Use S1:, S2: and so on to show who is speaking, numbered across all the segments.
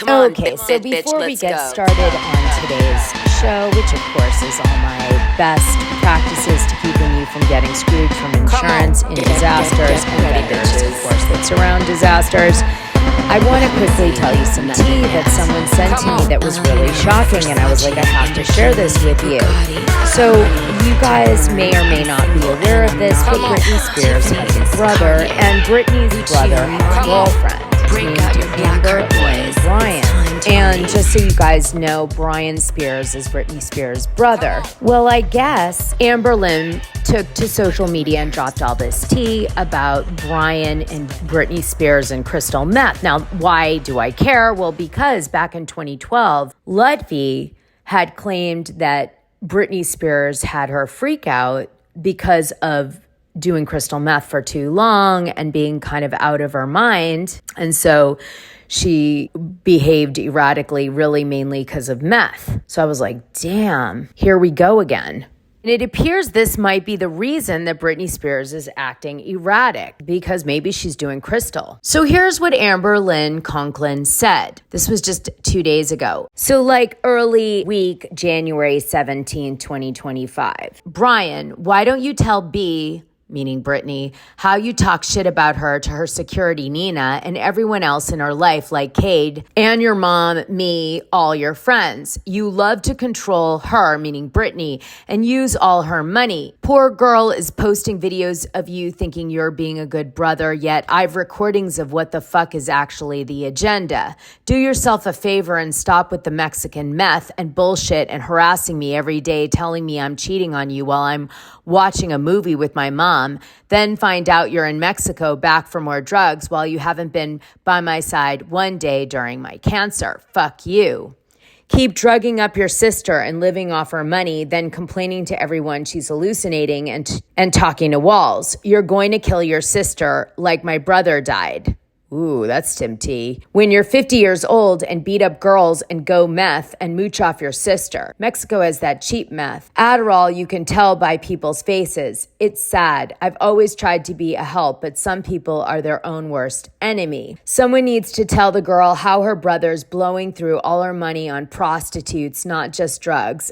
S1: Okay, so before we get started on today's show, which of course is all my best practices to keeping you from getting screwed from insurance in disasters and vendors, of course, that surround disasters, I want to quickly tell you some tea that someone sent to me that was really shocking, and I was like, I have to share this with you. So you guys may or may not be aware of this, but Britney Spears has a brother, and Britney's brother had a girlfriend named Amber Lynn Bryan. And just so you guys know, Brian Spears is Britney Spears' brother. Well, I guess Amber Lynn took to social media and dropped all this tea about Brian and Britney Spears and crystal meth. Now, why do I care? Well, because back in 2012, Lutfi had claimed that Britney Spears had her freak out because of doing crystal meth for too long and being kind of out of her mind. And so she behaved erratically, really mainly because of meth. So I was like, damn, here we go again. And it appears this might be the reason that Britney Spears is acting erratic, because maybe she's doing crystal. So here's what Amber Lynn Conklin said. This was just 2 days ago. So like early week, January 17, 2025. Brian, why don't you tell B, meaning Britney, how you talk shit about her to her security, Nina, and everyone else in her life, like Cade, and your mom, me, all your friends. You love to control her, meaning Britney, and use all her money. Poor girl is posting videos of you thinking you're being a good brother, yet I've recordings of what the fuck is actually the agenda. Do yourself a favor and stop with the Mexican meth and bullshit and harassing me every day, telling me I'm cheating on you while I'm watching a movie with my mom, then find out you're in Mexico back for more drugs while you haven't been by my side one day during my cancer. Fuck you. Keep drugging up your sister and living off her money, then complaining to everyone she's hallucinating and talking to walls. You're going to kill your sister like my brother died. Ooh, that's Tim T. When you're 50 years old and beat up girls and go meth and mooch off your sister. Mexico has that cheap meth. Adderall, you can tell by people's faces. It's sad. I've always tried to be a help, but some people are their own worst enemy. Someone needs to tell the girl how her brother's blowing through all her money on prostitutes, not just drugs.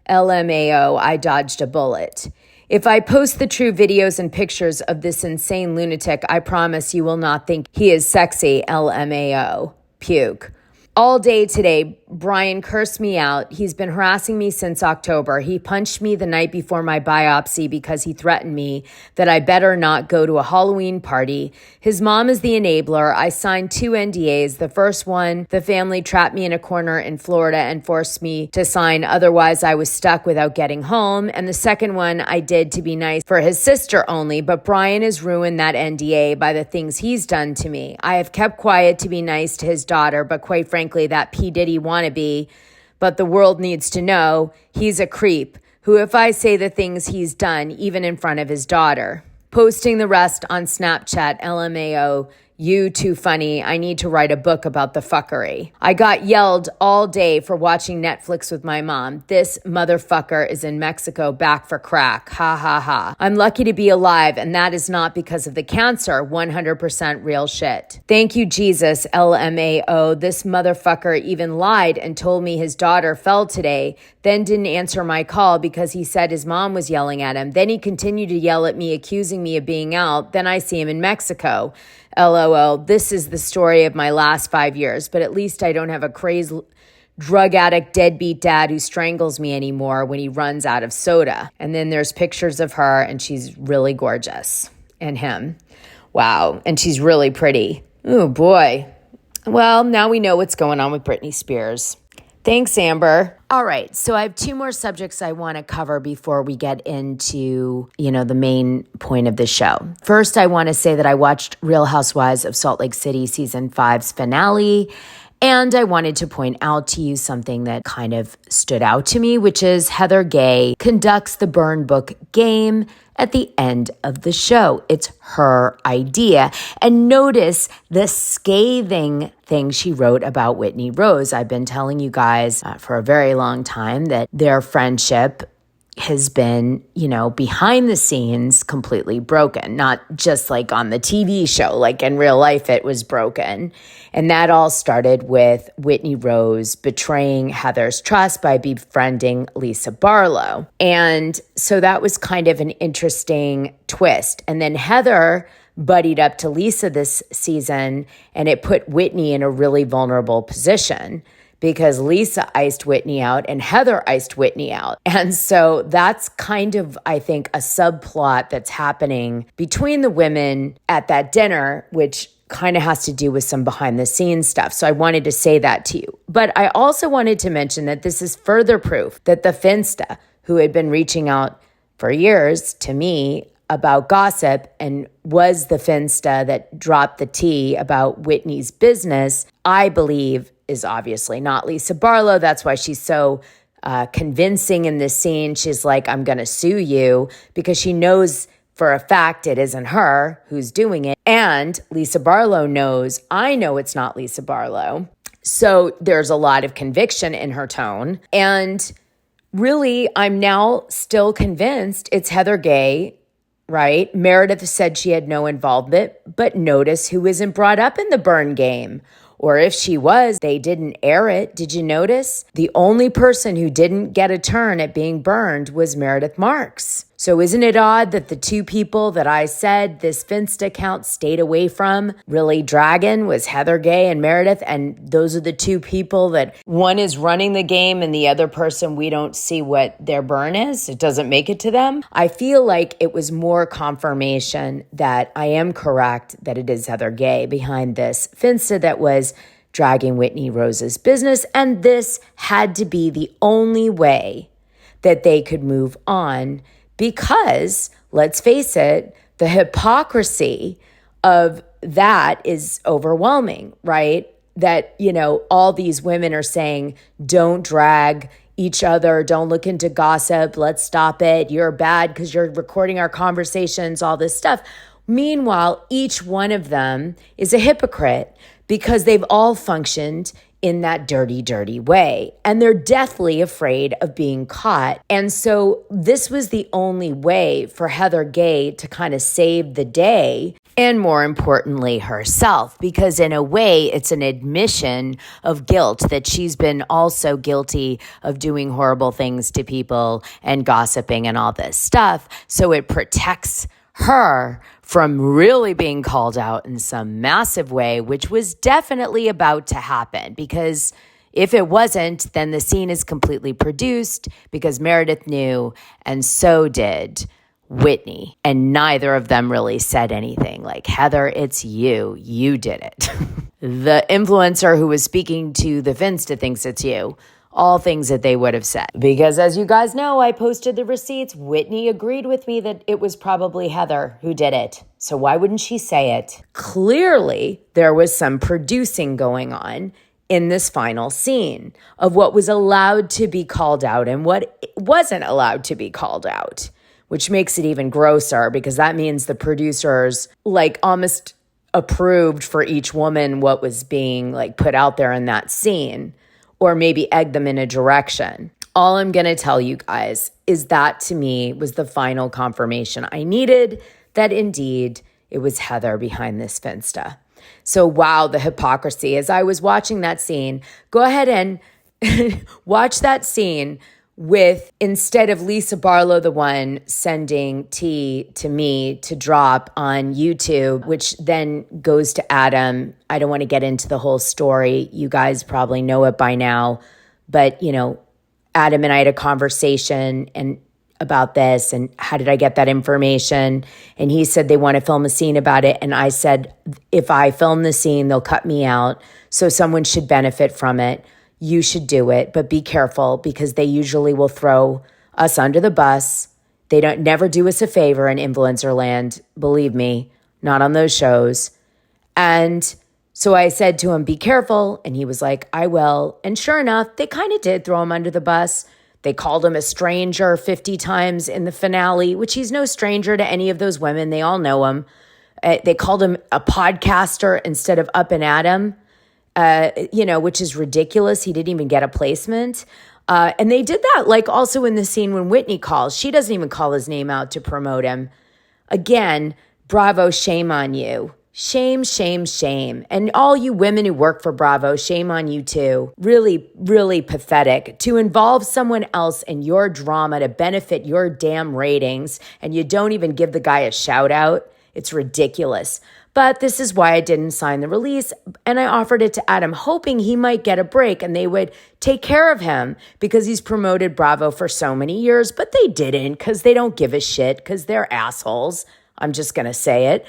S1: LMAO, I dodged a bullet. If I post the true videos and pictures of this insane lunatic, I promise you will not think he is sexy, LMAO. Puke. All day today, Brian cursed me out. He's been harassing me since October. He punched me the night before my biopsy because he threatened me that I better not go to a Halloween party. His mom is the enabler. I signed 2 NDAs. The first one, the family trapped me in a corner in Florida and forced me to sign. Otherwise, I was stuck without getting home. And the second one I did to be nice for his sister only. But Brian has ruined that NDA by the things he's done to me. I have kept quiet to be nice to his daughter, but quite frankly, that P. Diddy wannabe, but the world needs to know he's a creep who, if I say the things he's done, even in front of his daughter. Posting the rest on Snapchat, LMAO, you too funny. I need to write a book about the fuckery. I got yelled all day for watching Netflix with my mom. This motherfucker is in Mexico back for crack. Ha ha ha. I'm lucky to be alive, and that is not because of the cancer. 100% real shit. Thank you, Jesus, LMAO. This motherfucker even lied and told me his daughter fell today, then didn't answer my call because he said his mom was yelling at him. Then he continued to yell at me, accusing me of being out. Then I see him in Mexico. LOL, this is the story of my last 5 years, but at least I don't have a crazed drug addict deadbeat dad who strangles me anymore when he runs out of soda. And then there's pictures of her, and she's really gorgeous. And him. Wow. And she's really pretty. Oh, boy. Well, now we know what's going on with Britney Spears. Thanks, Amber. All right, so I have 2 more subjects I want to cover before we get into, the main point of the show. First, I want to say that I watched Real Housewives of Salt Lake City Season 5's finale, and I wanted to point out to you something that kind of stood out to me, which is Heather Gay conducts the burn book game at the end of the show. It's her idea. And notice the scathing thing she wrote about Whitney Rose. I've been telling you guys for a very long time that their friendship has been, behind the scenes completely broken, not just like on the TV show, like in real life it was broken. And that all started with Whitney Rose betraying Heather's trust by befriending Lisa Barlow. And so that was kind of an interesting twist. And then Heather buddied up to Lisa this season, and it put Whitney in a really vulnerable position because Lisa iced Whitney out and Heather iced Whitney out. And so that's kind of, I think, a subplot that's happening between the women at that dinner, which kind of has to do with some behind the scenes stuff. So I wanted to say that to you. But I also wanted to mention that this is further proof that the Finsta, who had been reaching out for years to me about gossip and was the Finsta that dropped the tea about Whitney's business, I believe is obviously not Lisa Barlow. That's why she's so convincing in this scene. She's like, I'm going to sue you, because she knows for a fact it isn't her who's doing it. And Lisa Barlow knows, I know it's not Lisa Barlow. So there's a lot of conviction in her tone. And really, I'm now still convinced it's Heather Gay, right? Meredith said she had no involvement, but notice who isn't brought up in the burn game. Or if she was, they didn't air it. Did you notice? The only person who didn't get a turn at being burned was Meredith Marks. So isn't it odd that the two people that I said this Finsta account stayed away from, really dragging, was Heather Gay and Meredith, and those are the two people that one is running the game and the other person, we don't see what their burn is. It doesn't make it to them. I feel like it was more confirmation that I am correct, that it is Heather Gay behind this Finsta that was dragging Whitney Rose's business, and this had to be the only way that they could move on. Because, let's face it, the hypocrisy of that is overwhelming, right? That, all these women are saying, don't drag each other, don't look into gossip, let's stop it, you're bad because you're recording our conversations, all this stuff. Meanwhile, each one of them is a hypocrite because they've all functioned in that dirty, dirty way. And they're deathly afraid of being caught. And so this was the only way for Heather Gay to kind of save the day, and more importantly, herself, because in a way, it's an admission of guilt that she's been also guilty of doing horrible things to people and gossiping and all this stuff. So it protects her from really being called out in some massive way, which was definitely about to happen. Because if it wasn't, then the scene is completely produced because Meredith knew, and so did Whitney. And neither of them really said anything. Like, Heather, it's you. You did it. The influencer who was speaking to the Finsta thinks it's you. All things that they would have said. Because as you guys know, I posted the receipts. Whitney agreed with me that it was probably Heather who did it. So why wouldn't she say it? Clearly, there was some producing going on in this final scene of what was allowed to be called out and what wasn't allowed to be called out, which makes it even grosser because that means the producers almost approved for each woman what was being put out there in that scene, or maybe egg them in a direction. All I'm going to tell you guys is that to me was the final confirmation I needed that indeed it was Heather behind this Finsta. So wow, the hypocrisy. As I was watching that scene, go ahead and watch that scene with, instead of Lisa Barlow, the one sending tea to me to drop on YouTube, which then goes to Adam. I don't want to get into the whole story. You guys probably know it by now. But, Adam and I had a conversation about this and how did I get that information? And he said they want to film a scene about it. And I said, if I film the scene, they'll cut me out. So someone should benefit from it. You should do it, but be careful because they usually will throw us under the bus. They never do us a favor in influencer land. Believe me, not on those shows. And so I said to him, be careful. And he was like, I will. And sure enough, they kind of did throw him under the bus. They called him a stranger 50 times in the finale, which he's no stranger to any of those women. They all know him. They called him a podcaster instead of Up and Adam. Which is ridiculous. He didn't even get a placement. And they did that, like also in the scene when Whitney calls. She doesn't even call his name out to promote him. Again, bravo, shame on you. Shame, shame, shame. And all you women who work for Bravo, shame on you too. Really, really pathetic. To involve someone else in your drama to benefit your damn ratings, and you don't even give the guy a shout out. It's ridiculous. But this is why I didn't sign the release, and I offered it to Adam, hoping he might get a break and they would take care of him because he's promoted Bravo for so many years, but they didn't because they don't give a shit because they're assholes. I'm just going to say it.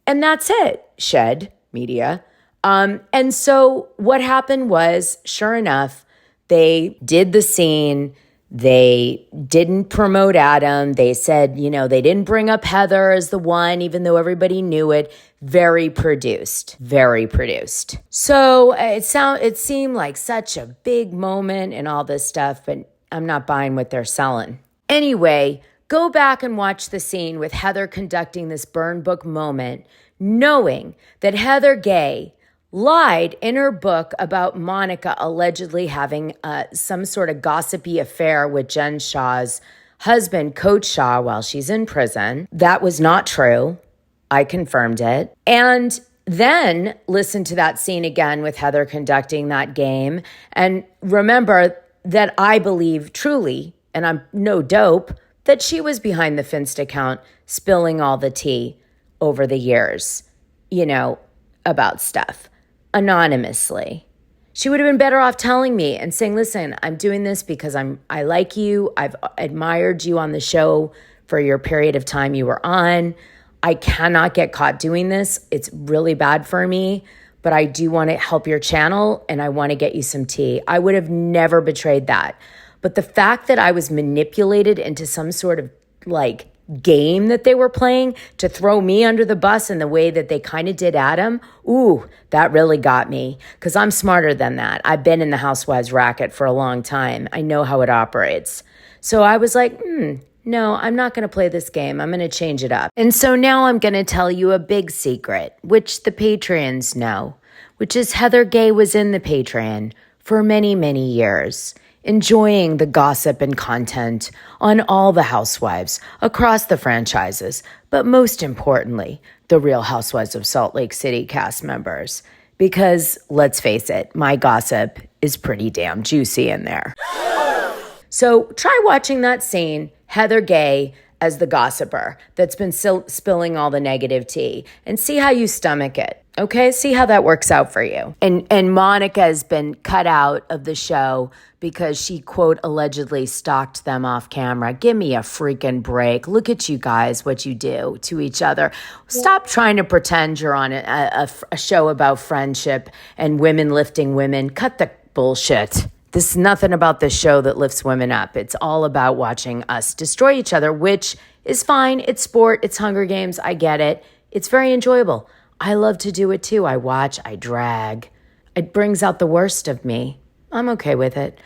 S1: And that's it, Shed Media. And so what happened was, sure enough, they did the scene. They didn't promote Adam. They said, they didn't bring up Heather as the one, even though everybody knew it. Very produced, very produced. So it seemed like such a big moment and all this stuff, but I'm not buying what they're selling. Anyway, go back and watch the scene with Heather conducting this burn book moment, knowing that Heather Gay lied in her book about Monica allegedly having some sort of gossipy affair with Jen Shah's husband, Coach Shah, while she's in prison. That was not true. I confirmed it. And then listen to that scene again with Heather conducting that game. And remember that I believe truly, and I'm no dope, that she was behind the Finsta account spilling all the tea over the years, about stuff. Anonymously. She would have been better off telling me and saying, listen, I'm doing this because I like you. I've admired you on the show for your period of time you were on. I cannot get caught doing this. It's really bad for me, but I do want to help your channel and I want to get you some tea. I would have never betrayed that. But the fact that I was manipulated into some sort of game that they were playing to throw me under the bus in the way that they kind of did Adam, that really got me because I'm smarter than that. I've been in the Housewives racket for a long time. I know how it operates. So I was like, no, I'm not going to play this game. I'm going to change it up. And so now I'm going to tell you a big secret, which the Patreons know, which is Heather Gay was in the Patreon for many, many years, enjoying the gossip and content on all the housewives across the franchises, but most importantly, the Real Housewives of Salt Lake City cast members. Because let's face it, my gossip is pretty damn juicy in there. So try watching that scene, Heather Gay as the gossiper that's been spilling all the negative tea, and see how you stomach it. Okay, see how that works out for you. And Monica has been cut out of the show because she, quote, allegedly stalked them off camera. Give me a freaking break. Look at you guys, what you do to each other. Stop trying to pretend you're on a show about friendship and women lifting women. Cut the bullshit. This is nothing about this show that lifts women up. It's all about watching us destroy each other, which is fine. It's sport. It's Hunger Games. I get it. It's very enjoyable. I love to do it too. I watch, I drag. It brings out the worst of me. I'm okay with it.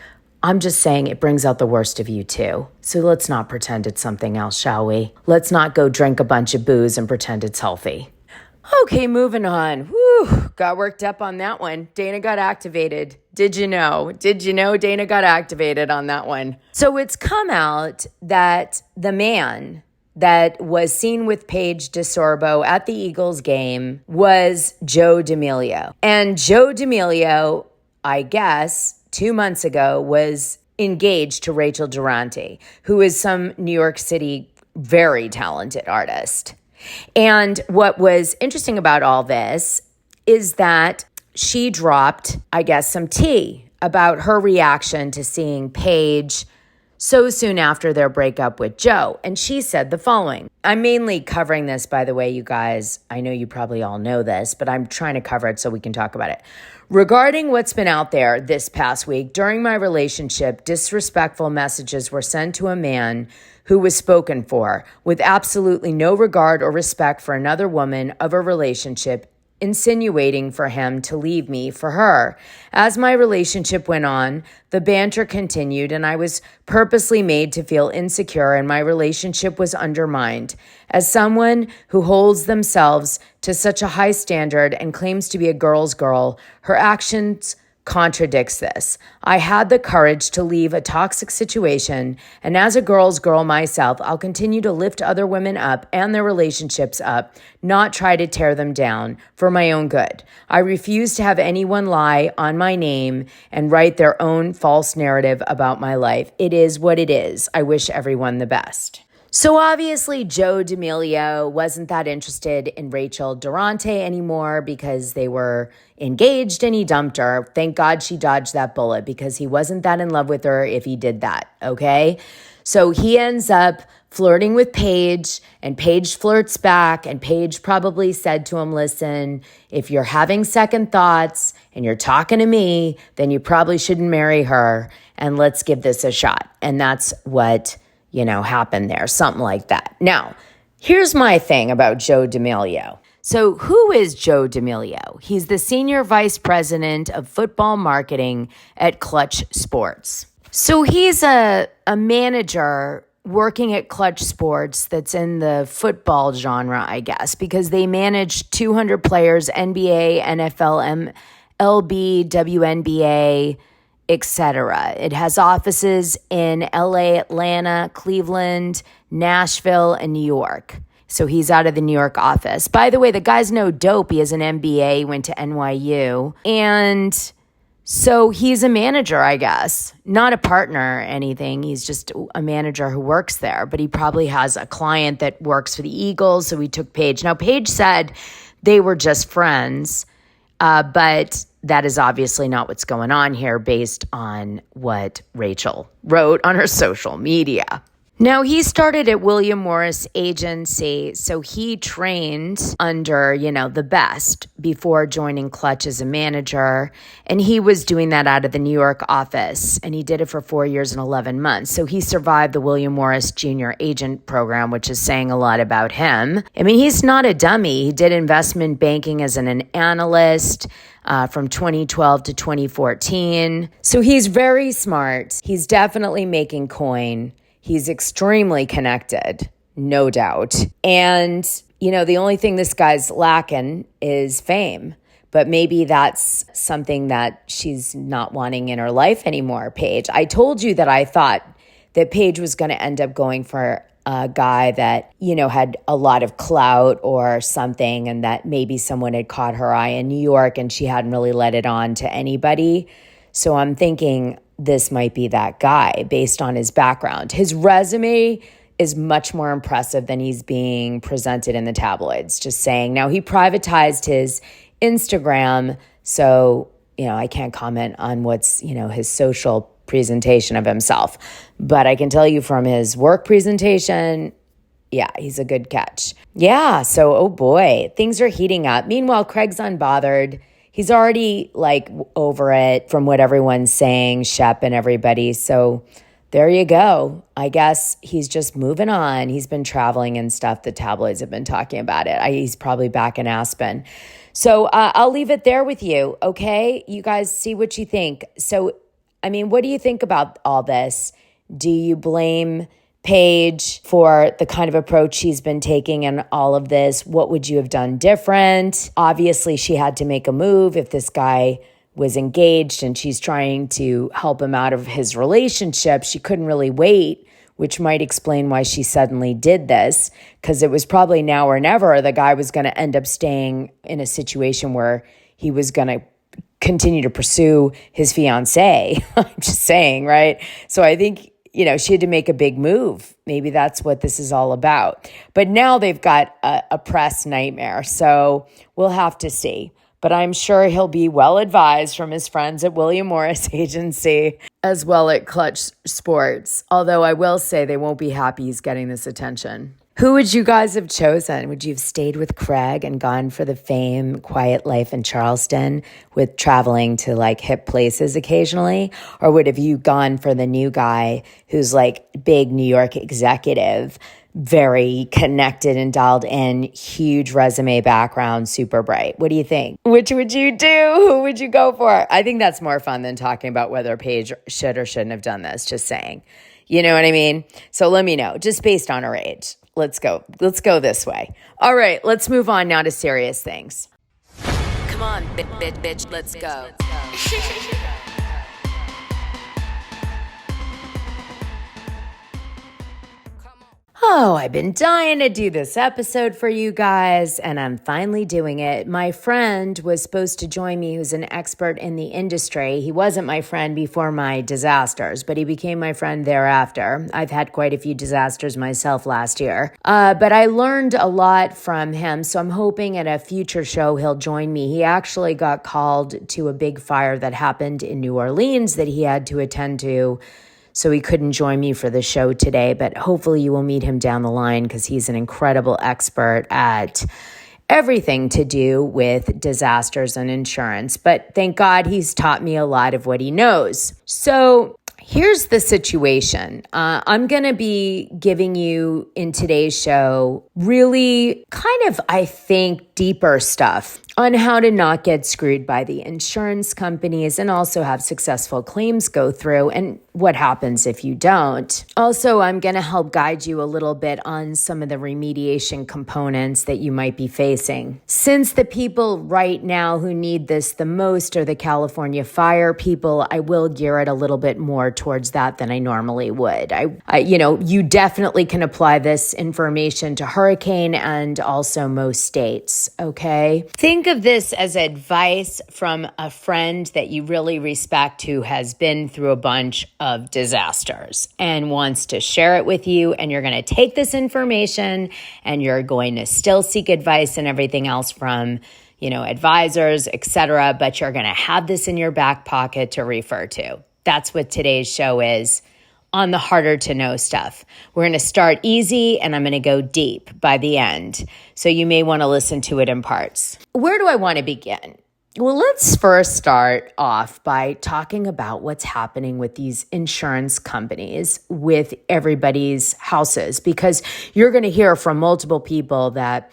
S1: I'm just saying it brings out the worst of you too. So let's not pretend it's something else, shall we? Let's not go drink a bunch of booze and pretend it's healthy. Okay, moving on. Whew, got worked up on that one. Dana got activated. Did you know? Dana got activated on that one? So it's come out that the man that was seen with Paige DeSorbo at the Eagles game was Joe D'Amelio. And Joe D'Amelio, I guess, 2 months ago was engaged to Rachel Durante, who is some New York City very talented artist. And what was interesting about all this is that she dropped, I guess, some tea about her reaction to seeing Paige so soon after their breakup with Joe. And she said the following. I'm mainly covering this, by the way, you guys. I know you probably all know this, but I'm trying to cover it so we can talk about it. Regarding what's been out there this past week, during my relationship, disrespectful messages were sent to a man who was spoken for with absolutely no regard or respect for another woman of a relationship, insinuating for him to leave me for her. As my relationship went on, the banter continued and I was purposely made to feel insecure and my relationship was undermined. As someone who holds themselves to such a high standard and claims to be a girl's girl, her actions contradicts this. I had the courage to leave a toxic situation, and as a girl's girl myself, I'll continue to lift other women up and their relationships up, not try to tear them down for my own good. I refuse to have anyone lie on my name and write their own false narrative about my life. It is what it is. I wish everyone the best. So obviously Joe D'Amelio wasn't that interested in Rachel Durante anymore because they were engaged and he dumped her. Thank God she dodged that bullet because he wasn't that in love with her if he did that, okay? So he ends up flirting with Paige, and Paige flirts back, and Paige probably said to him, listen, if you're having second thoughts and you're talking to me, then you probably shouldn't marry her, and let's give this a shot. And that's what happened there, something like that. Now, here's my thing about Joe D'Amelio. So who is Joe D'Amelio? He's the senior vice president of football marketing at Clutch Sports. So he's a manager working at Clutch Sports that's in the football genre, I guess, because they manage 200 players, NBA, NFL, MLB, WNBA, etc. It has offices in LA, Atlanta, Cleveland, Nashville, and New York. So he's out of the New York office. By the way, the guy's no dope. He has an MBA, went to NYU. And so he's a manager, I guess. Not a partner or anything. He's just a manager who works there. But he probably has a client that works for the Eagles, so he took Paige. Now, Paige said they were just friends, but that is obviously not what's going on here based on what Rachel wrote on her social media. Now, he started at William Morris Agency, so he trained under, the best before joining Clutch as a manager, and he was doing that out of the New York office, and he did it for 4 years and 11 months. So he survived the William Morris Junior Agent Program, which is saying a lot about him. I mean, he's not a dummy. He did investment banking as an analyst from 2012 to 2014. So he's very smart. He's definitely making coin. He's extremely connected, no doubt. And, the only thing this guy's lacking is fame. But maybe that's something that she's not wanting in her life anymore, Paige. I told you that I thought that Paige was going to end up going for a guy that, had a lot of clout or something, and that maybe someone had caught her eye in New York and she hadn't really let it on to anybody. So I'm thinking this might be that guy based on his background. His resume is much more impressive than he's being presented in the tabloids, just saying. Now, he privatized his Instagram, so, I can't comment on what's, his social presentation of himself. But I can tell you from his work presentation, yeah, he's a good catch. Yeah, so, oh boy, things are heating up. Meanwhile, Craig's unbothered. He's already over it from what everyone's saying, Shep and everybody. So there you go. I guess he's just moving on. He's been traveling and stuff. The tabloids have been talking about it. He's probably back in Aspen. So I'll leave it there with you, okay? You guys see what you think. So, what do you think about all this? Do you blame Paige for the kind of approach she's been taking in all of this? What would you have done different? Obviously, she had to make a move if this guy was engaged and she's trying to help him out of his relationship. She couldn't really wait, which might explain why she suddenly did this, because it was probably now or never. The guy was going to end up staying in a situation where he was going to continue to pursue his fiancée. I'm just saying, right? So I think she had to make a big move. Maybe that's what this is all about. But now they've got a press nightmare. So we'll have to see. But I'm sure he'll be well advised from his friends at William Morris Agency as well at Clutch Sports. Although I will say they won't be happy he's getting this attention. Who would you guys have chosen? Would you have stayed with Craig and gone for the fame, quiet life in Charleston with traveling to hip places occasionally? Or would have you gone for the new guy who's big New York executive, very connected and dialed in, huge resume background, super bright? What do you think? Which would you do? Who would you go for? I think that's more fun than talking about whether Paige should or shouldn't have done this, just saying. You know what I mean? So let me know, just based on her age. Let's go this way. All right, let's move on now to serious things. Bitch, let's go. Oh, I've been dying to do this episode for you guys, and I'm finally doing it. My friend was supposed to join me, who's an expert in the industry. He wasn't my friend before my disasters, but he became my friend thereafter. I've had quite a few disasters myself last year, but I learned a lot from him, so I'm hoping at a future show he'll join me. He actually got called to a big fire that happened in New Orleans that he had to attend to, so he couldn't join me for the show today, but hopefully you will meet him down the line because he's an incredible expert at everything to do with disasters and insurance. But thank God he's taught me a lot of what he knows. So here's the situation. I'm going to be giving you in today's show really kind of, I think, deeper stuff on how to not get screwed by the insurance companies and also have successful claims go through and what happens if you don't. Also, I'm going to help guide you a little bit on some of the remediation components that you might be facing. Since the people right now who need this the most are the California fire people, I will gear it a little bit more towards that than I normally would. You definitely can apply this information to hurricane and also most states, okay? Think of this as advice from a friend that you really respect who has been through a bunch of disasters and wants to share it with you, and you're going to take this information and you're going to still seek advice and everything else from advisors, etc., but you're going to have this in your back pocket to refer to. That's what today's show is on the harder to know stuff. We're going to start easy and I'm going to go deep by the end. So you may want to listen to it in parts. Where do I want to begin? Well, let's first start off by talking about what's happening with these insurance companies with everybody's houses, because you're going to hear from multiple people that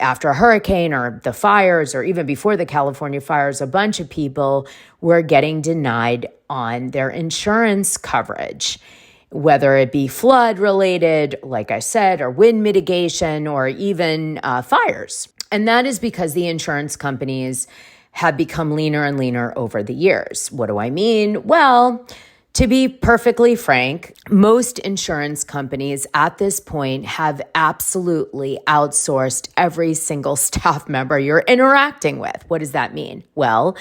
S1: after a hurricane or the fires or even before the California fires, a bunch of people were getting denied on their insurance coverage, whether it be flood related, like I said, or wind mitigation, or even fires. And that is because the insurance companies have become leaner and leaner over the years. What do I mean? Well, to be perfectly frank, most insurance companies at this point have absolutely outsourced every single staff member you're interacting with. What does that mean? Well,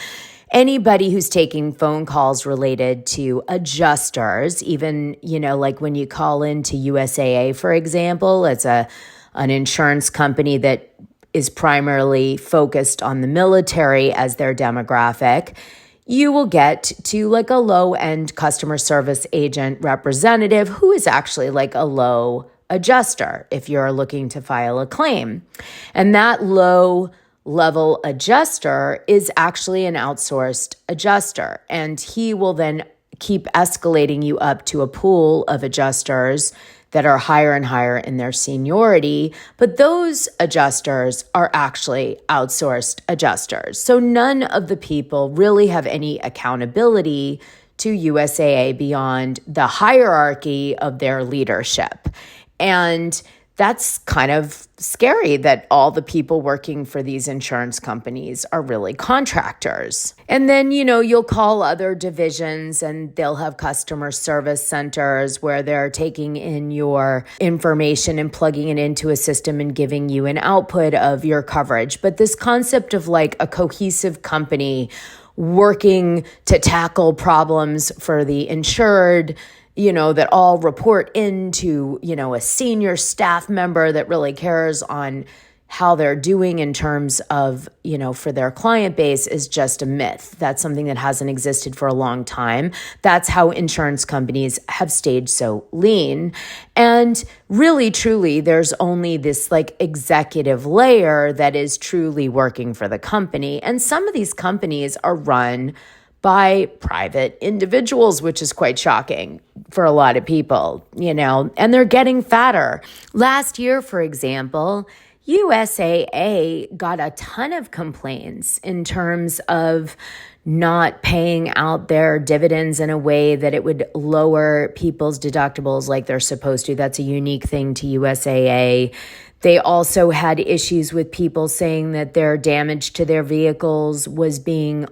S1: anybody who's taking phone calls related to adjusters, even, like when you call into USAA, for example, it's an insurance company that is primarily focused on the military as their demographic, you will get to like a low-end customer service agent representative who is actually like a low adjuster if you're looking to file a claim. And that low-level adjuster is actually an outsourced adjuster. And he will then keep escalating you up to a pool of adjusters that are higher and higher in their seniority, but those adjusters are actually outsourced adjusters. So none of the people really have any accountability to USAA beyond the hierarchy of their leadership. And that's kind of scary that all the people working for these insurance companies are really contractors. And then, you'll call other divisions and they'll have customer service centers where they're taking in your information and plugging it into a system and giving you an output of your coverage. But this concept of like a cohesive company working to tackle problems for the insured, that all report into, a senior staff member that really cares on how they're doing in terms of, for their client base is just a myth. That's something that hasn't existed for a long time. That's how insurance companies have stayed so lean. And really, truly, there's only this like executive layer that is truly working for the company. And some of these companies are run by private individuals, which is quite shocking for a lot of people, and they're getting fatter. Last year, for example, USAA got a ton of complaints in terms of not paying out their dividends in a way that it would lower people's deductibles like they're supposed to. That's a unique thing to USAA. They also had issues with people saying that their damage to their vehicles was being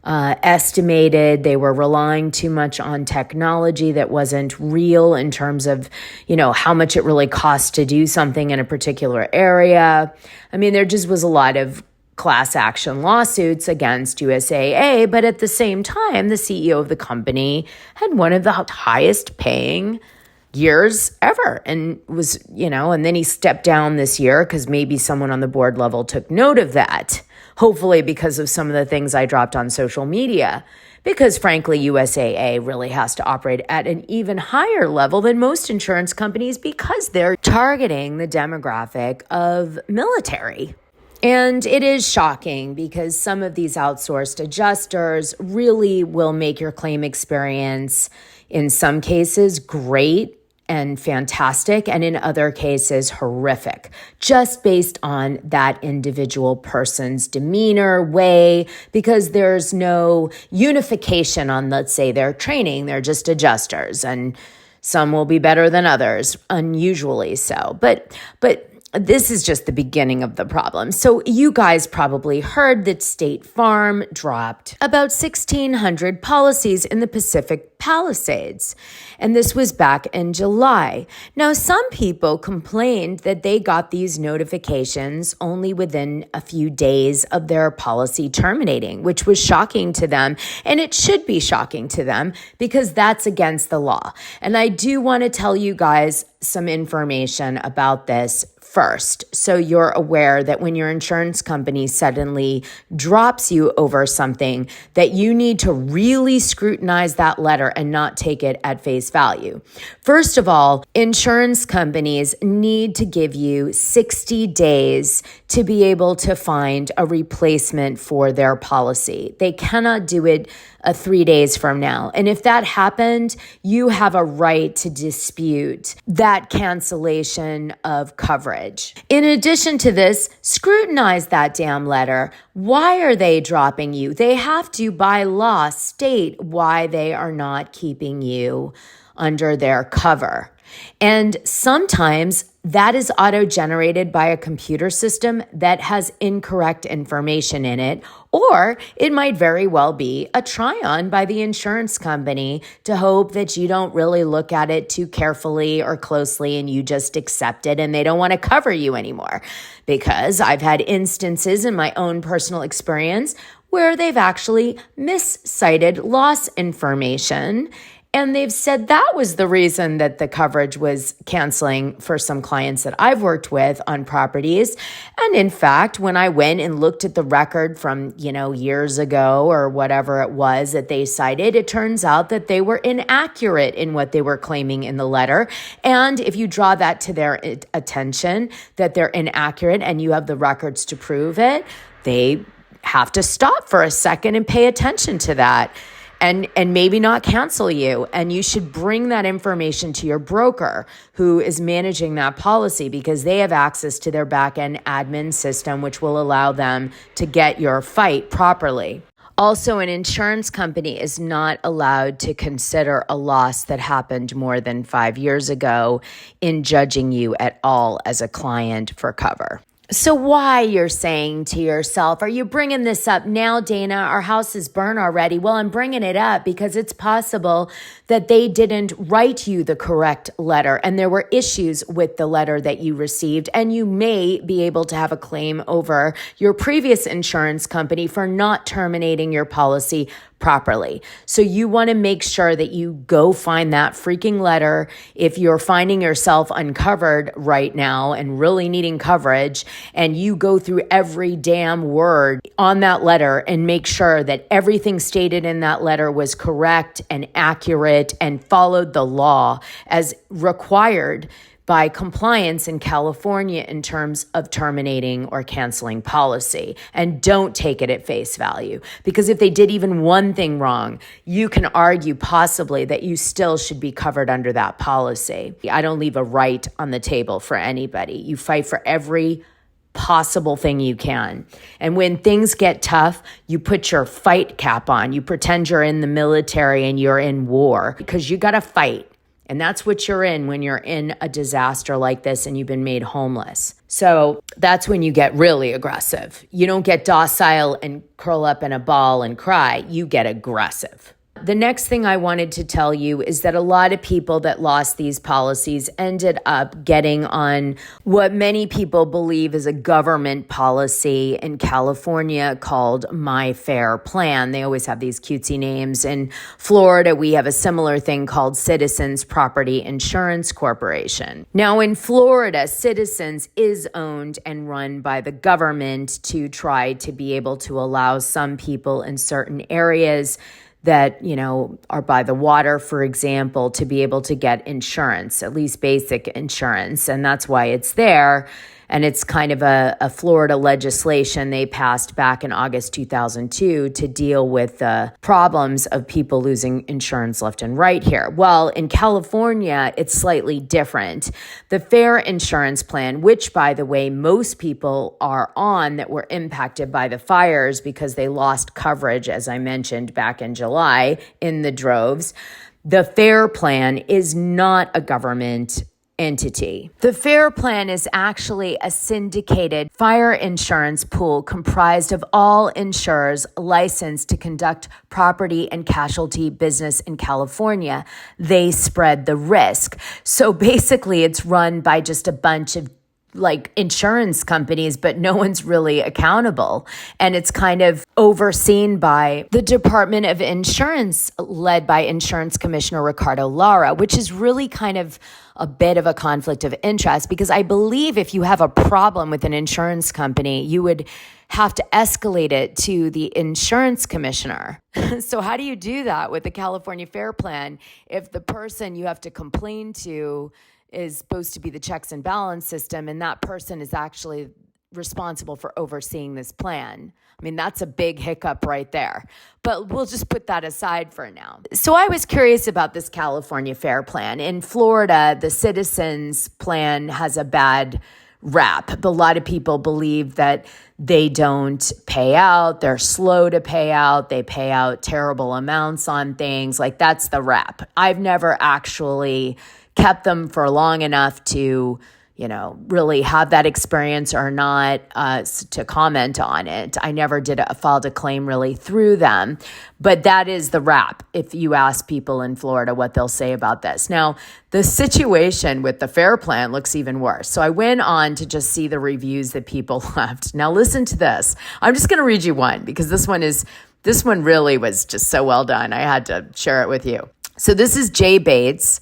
S1: estimated. They were relying too much on technology that wasn't real in terms of, how much it really costs to do something in a particular area. I mean, there just was a lot of class action lawsuits against USAA, but at the same time, the CEO of the company had one of the highest paying years ever and was, and then he stepped down this year because maybe someone on the board level took note of that, hopefully because of some of the things I dropped on social media. Because frankly, USAA really has to operate at an even higher level than most insurance companies because they're targeting the demographic of military. And it is shocking because some of these outsourced adjusters really will make your claim experience, in some cases, great and fantastic, and in other cases, horrific, just based on that individual person's demeanor, way, because there's no unification on, let's say, their training. They're just adjusters, and some will be better than others, unusually so. But this is just the beginning of the problem. So you guys probably heard that State Farm dropped about 1,600 policies in the Pacific Palisades. And this was back in July. Now, some people complained that they got these notifications only within a few days of their policy terminating, which was shocking to them. And it should be shocking to them because that's against the law. And I do want to tell you guys some information about this first, so you're aware that when your insurance company suddenly drops you over something, that you need to really scrutinize that letter and not take it at face value. First of all, insurance companies need to give you 60 days to be able to find a replacement for their policy. They cannot do it 3 days from now. And if that happened, you have a right to dispute that cancellation of coverage. In addition to this, scrutinize that damn letter. Why are they dropping you? They have to, by law, state why they are not keeping you under their cover. And sometimes that is auto-generated by a computer system that has incorrect information in it, or it might very well be a try-on by the insurance company to hope that you don't really look at it too carefully or closely and you just accept it and they don't want to cover you anymore. Because I've had instances in my own personal experience where they've actually miscited loss information. And they've said that was the reason that the coverage was canceling for some clients that I've worked with on properties. And in fact, when I went and looked at the record from, years ago or whatever it was that they cited, it turns out that they were inaccurate in what they were claiming in the letter. And if you draw that to their attention, that they're inaccurate and you have the records to prove it, they have to stop for a second and pay attention to that. And maybe not cancel you. And you should bring that information to your broker who is managing that policy because they have access to their back-end admin system, which will allow them to get your fight properly. Also, an insurance company is not allowed to consider a loss that happened more than 5 years ago in judging you at all as a client for cover. So why, you're saying to yourself, are you bringing this up now, Dana? Our house is burned already. Well, I'm bringing it up because it's possible that they didn't write you the correct letter and there were issues with the letter that you received, and you may be able to have a claim over your previous insurance company for not terminating your policy properly. So you want to make sure that you go find that freaking letter if you're finding yourself uncovered right now and really needing coverage, and you go through every damn word on that letter and make sure that everything stated in that letter was correct and accurate and followed the law as required by compliance in California in terms of terminating or canceling policy. And don't take it at face value. Because if they did even one thing wrong, you can argue possibly that you still should be covered under that policy. I don't leave a right on the table for anybody. You fight for every possible thing you can. And when things get tough, you put your fight cap on. You pretend you're in the military and you're in war because you got to fight. And that's what you're in when you're in a disaster like this and you've been made homeless. So that's when you get really aggressive. You don't get docile and curl up in a ball and cry. You get aggressive. The next thing I wanted to tell you is that a lot of people that lost these policies ended up getting on what many people believe is a government policy in California called My Fair Plan. They always have these cutesy names. In Florida, we have a similar thing called Citizens Property Insurance Corporation. Now, in Florida, Citizens is owned and run by the government to try to be able to allow some people in certain areas that, are by the water, for example, to be able to get insurance, at least basic insurance. And that's why it's there. And it's kind of a Florida legislation they passed back in August 2002 to deal with the problems of people losing insurance left and right here. Well, in California, it's slightly different. The Fair Insurance Plan, which, by the way, most people are on that were impacted by the fires because they lost coverage, as I mentioned back in July, in the droves. The Fair Plan is not a government entity. The Fair Plan is actually a syndicated fire insurance pool comprised of all insurers licensed to conduct property and casualty business in California. They spread the risk. So basically, it's run by just a bunch of insurance companies, but no one's really accountable. And it's kind of overseen by the Department of Insurance, led by Insurance Commissioner Ricardo Lara, which is really kind of a bit of a conflict of interest, because I believe if you have a problem with an insurance company, you would have to escalate it to the insurance commissioner. So how do you do that with the California Fair Plan if the person you have to complain to is supposed to be the checks and balance system, and that person is actually responsible for overseeing this plan? I mean, that's a big hiccup right there. But we'll just put that aside for now. So I was curious about this California Fair Plan. In Florida, the Citizens Plan has a bad rap. A lot of people believe that they don't pay out, they're slow to pay out, they pay out terrible amounts on things. That's the rap. I've never actually kept them for long enough to, really have that experience or not to comment on it. I never filed a claim really through them, but that is the rap. If you ask people in Florida what they'll say about this. Now, the situation with the Fair Plan looks even worse. So I went on to just see the reviews that people left. Now listen to this. I'm just going to read you one because this one really was just so well done. I had to share it with you. So this is Jay Bates,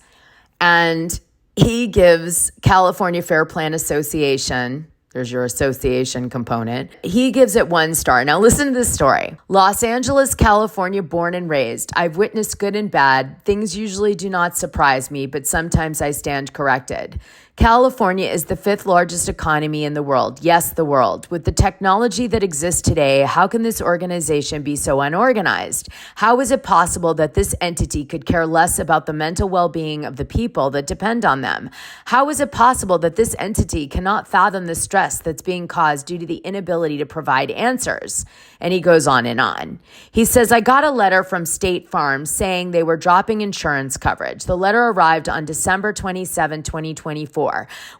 S1: and he gives California Fair Plan Association, there's your association component, he gives it 1 star. Now listen to this story. Los Angeles, California, born and raised. I've witnessed good and bad. Things usually do not surprise me, but sometimes I stand corrected. California is the 5th largest economy in the world. Yes, the world. With the technology that exists today, how can this organization be so unorganized? How is it possible that this entity could care less about the mental well-being of the people that depend on them? How is it possible that this entity cannot fathom the stress that's being caused due to the inability to provide answers? And he goes on and on. He says, I got a letter from State Farm saying they were dropping insurance coverage. The letter arrived on December 27, 2024.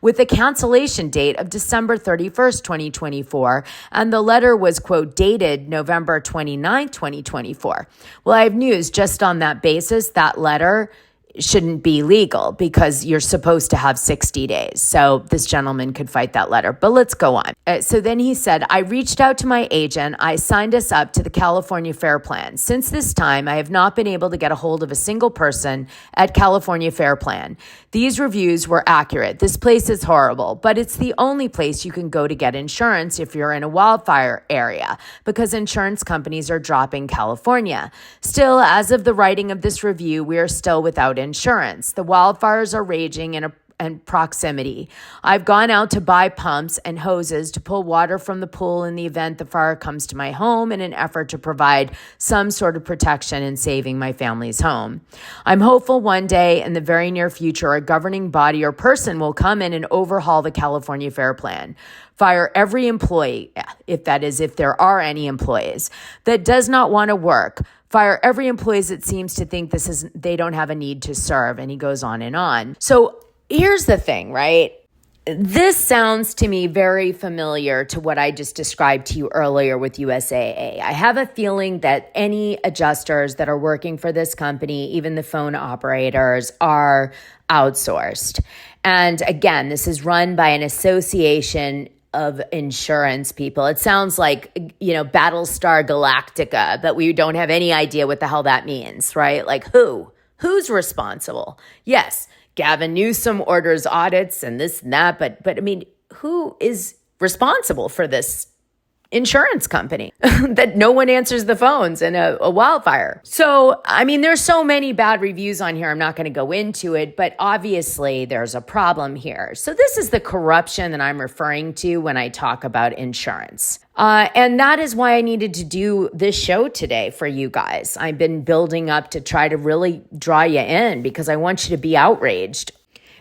S1: With a cancellation date of December 31st, 2024, and the letter was, quote, dated November 29th, 2024. Well, I have news just on that basis. That letter shouldn't be legal because you're supposed to have 60 days. So this gentleman could fight that letter. But let's go on. So then he said, I reached out to my agent. I signed us up to the California Fair Plan. Since this time, I have not been able to get a hold of a single person at California Fair Plan. These reviews were accurate. This place is horrible, but it's the only place you can go to get insurance if you're in a wildfire area because insurance companies are dropping California. Still, as of the writing of this review, we are still without insurance. The wildfires are raging and proximity. I've gone out to buy pumps and hoses to pull water from the pool in the event the fire comes to my home in an effort to provide some sort of protection in saving my family's home. I'm hopeful one day in the very near future, a governing body or person will come in and overhaul the California Fair Plan. Fire every employee, if there are any employees, that does not want to work. Fire every employee that seems to think they don't have a need to serve. And he goes on and on. So here's the thing, right? This sounds to me very familiar to what I just described to you earlier with USAA. I have a feeling that any adjusters that are working for this company, even the phone operators, are outsourced. And again, this is run by an association of insurance people. It sounds like, Battlestar Galactica, but we don't have any idea what the hell that means, right? Like who's responsible? Yes, Gavin Newsom orders audits and this and that, but I mean, who is responsible for this insurance company that no one answers the phones in a wildfire? So, I mean, there's so many bad reviews on here. I'm not going to go into it, but obviously there's a problem here. So this is the corruption that I'm referring to when I talk about insurance. And that is why I needed to do this show today for you guys. I've been building up to try to really draw you in because I want you to be outraged.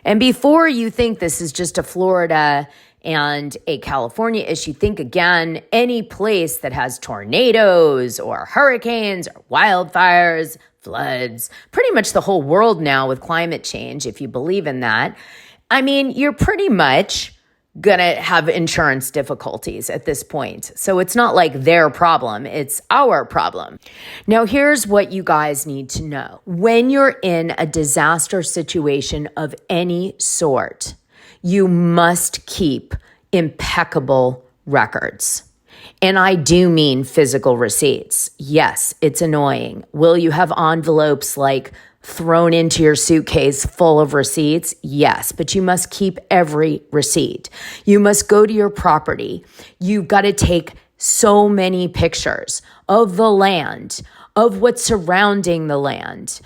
S1: And before you think this is just a Florida and a California issue, think again, any place that has tornadoes or hurricanes or wildfires, floods, pretty much the whole world now with climate change, if you believe in that, I mean, you're pretty much gonna have insurance difficulties at this point. So it's not like their problem, it's our problem. Now, here's what you guys need to know. When you're in a disaster situation of any sort, you must keep impeccable records. And I do mean physical receipts. Yes, it's annoying. Will you have envelopes like thrown into your suitcase full of receipts? Yes, but you must keep every receipt. You must go to your property. You've got to take so many pictures of the land, of what's surrounding the land.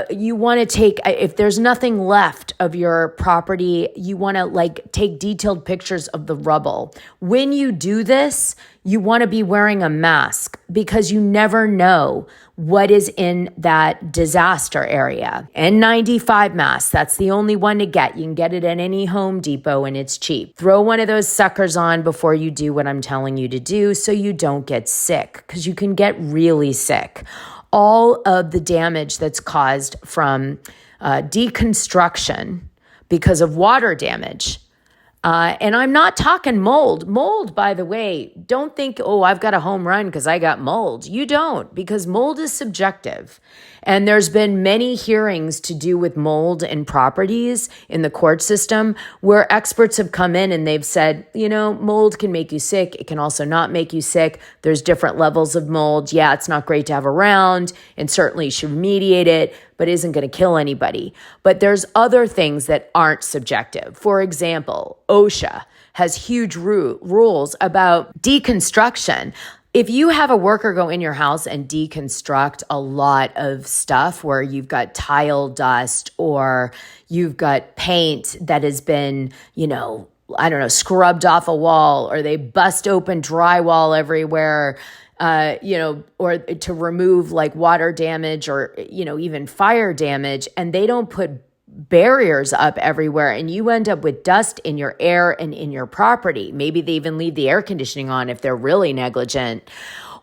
S1: You want to take, if there's nothing left of your property, you want to take detailed pictures of the rubble. When you do this, you want to be wearing a mask because you never know what is in that disaster area. N95 mask, that's the only one to get. You can get it at any Home Depot and it's cheap. Throw one of those suckers on before you do what I'm telling you to do so you don't get sick, because you can get really sick. All of the damage that's caused from deconstruction because of water damage. And I'm not talking mold. Mold, by the way, don't think, I've got a home run because I got mold. You don't, because mold is subjective. And there's been many hearings to do with mold and properties in the court system where experts have come in and they've said, mold can make you sick. It can also not make you sick. There's different levels of mold. Yeah, it's not great to have around, and certainly you should remediate it, but isn't going to kill anybody. But there's other things that aren't subjective. For example, OSHA has huge rules about deconstruction. If you have a worker go in your house and deconstruct a lot of stuff where you've got tile dust or you've got paint that has been, scrubbed off a wall, or they bust open drywall everywhere, or to remove water damage or, even fire damage, and they don't put barriers up everywhere, and you end up with dust in your air and in your property. Maybe they even leave the air conditioning on if they're really negligent.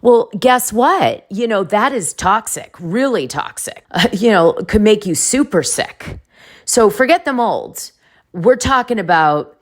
S1: Well, guess what? That is toxic, really toxic. Could make you super sick. So forget the mold. We're talking about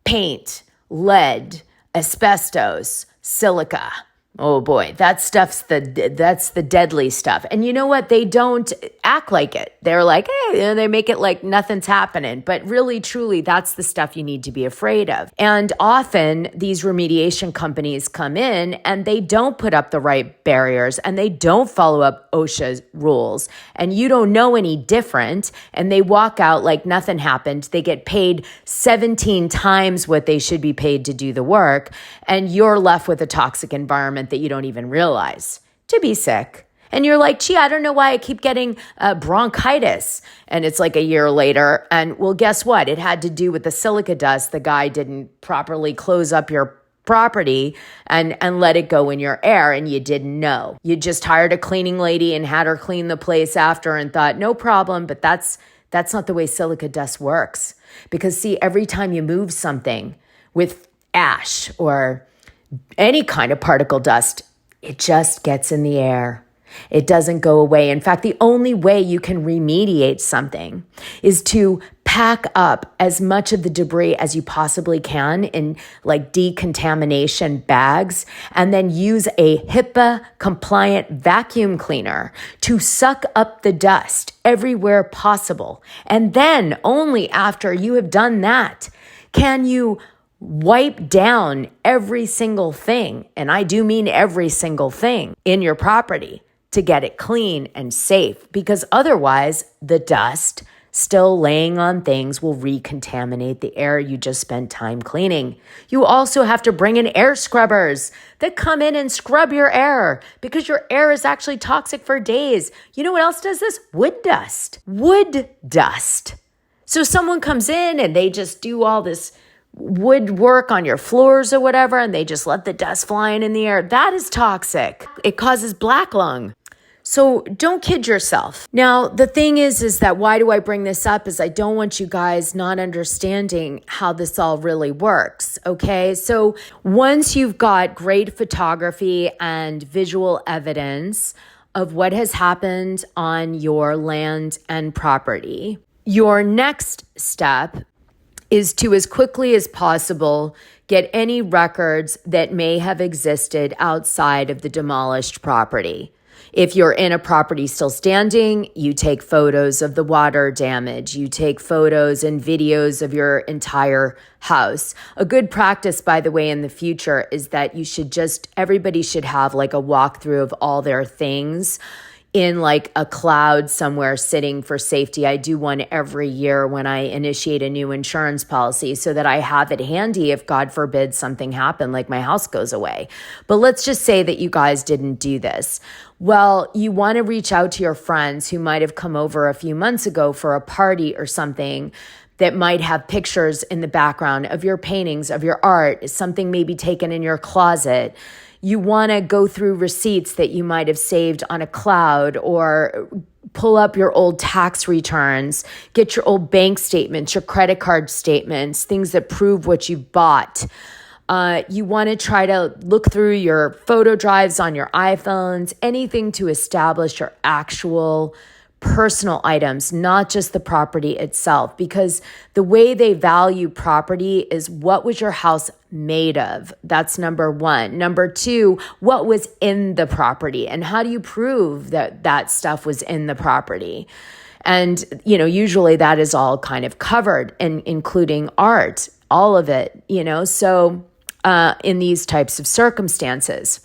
S1: paint, lead, asbestos, silica. Oh boy, that's the deadly stuff. And you know what? They don't act like it. They're like, hey, they make it like nothing's happening. But really, truly, that's the stuff you need to be afraid of. And often these remediation companies come in and they don't put up the right barriers and they don't follow up OSHA's rules. And you don't know any different. And they walk out like nothing happened. They get paid 17 times what they should be paid to do the work. And you're left with a toxic environment that you don't even realize, to be sick. And you're like, gee, I don't know why I keep getting bronchitis. And it's like a year later. And well, guess what? It had to do with the silica dust. The guy didn't properly close up your property and let it go in your air, and you didn't know. You just hired a cleaning lady and had her clean the place after and thought, no problem. But that's not the way silica dust works. Because see, every time you move something with ash or any kind of particle dust, it just gets in the air. It doesn't go away. In fact, the only way you can remediate something is to pack up as much of the debris as you possibly can in like decontamination bags, and then use a HIPAA compliant vacuum cleaner to suck up the dust everywhere possible. And then only after you have done that can you wipe down every single thing, and I do mean every single thing in your property, to get it clean and safe, because otherwise the dust still laying on things will recontaminate the air you just spent time cleaning. You also have to bring in air scrubbers that come in and scrub your air, because your air is actually toxic for days. You know what else does this? Wood dust. Wood dust. So someone comes in and they just do all this wood work on your floors or whatever, and they just let the dust flying in the air. That is toxic. It causes black lung. So don't kid yourself. Now, the thing is that why do I bring this up is I don't want you guys not understanding how this all really works, okay? So once you've got great photography and visual evidence of what has happened on your land and property, your next step is to, as quickly as possible, get any records that may have existed outside of the demolished property. If you're in a property still standing, you take photos of the water damage. You take photos and videos of your entire house. A good practice, by the way, in the future is that everybody should have like a walkthrough of all their things in like a cloud somewhere sitting for safety. I do one every year when I initiate a new insurance policy so that I have it handy if, God forbid, something happened, like my house goes away. But let's just say that you guys didn't do this. Well, you want to reach out to your friends who might have come over a few months ago for a party or something that might have pictures in the background of your paintings, of your art, something maybe taken in your closet. You want to go through receipts that you might have saved on a cloud, or pull up your old tax returns, get your old bank statements, your credit card statements, things that prove what you've bought. You want to try to look through your photo drives on your iPhones, anything to establish your actual personal items, not just the property itself, because the way they value property is what was your house made of? That's number one. Number two, what was in the property, and how do you prove that that stuff was in the property? And, usually that is all kind of covered, and including art, all of it, so in these types of circumstances.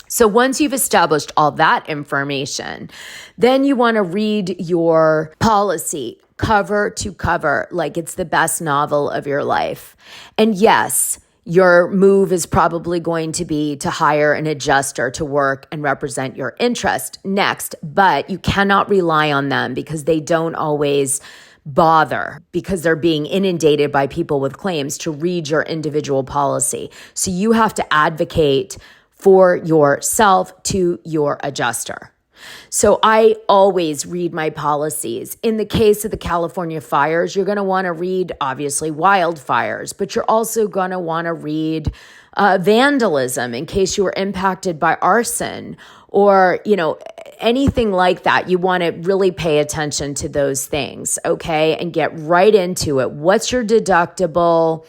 S1: So once you've established all that information, then you want to read your policy cover to cover like it's the best novel of your life. And yes, your move is probably going to be to hire an adjuster to work and represent your interest next, but you cannot rely on them because they don't always bother, because they're being inundated by people with claims to read your individual policy. So you have to advocate for yourself to your adjuster. So I always read my policies. In the case of the California fires, you're going to want to read, obviously, wildfires, but you're also going to want to read vandalism in case you were impacted by arson or, anything like that. You want to really pay attention to those things, okay? And get right into it. What's your deductible?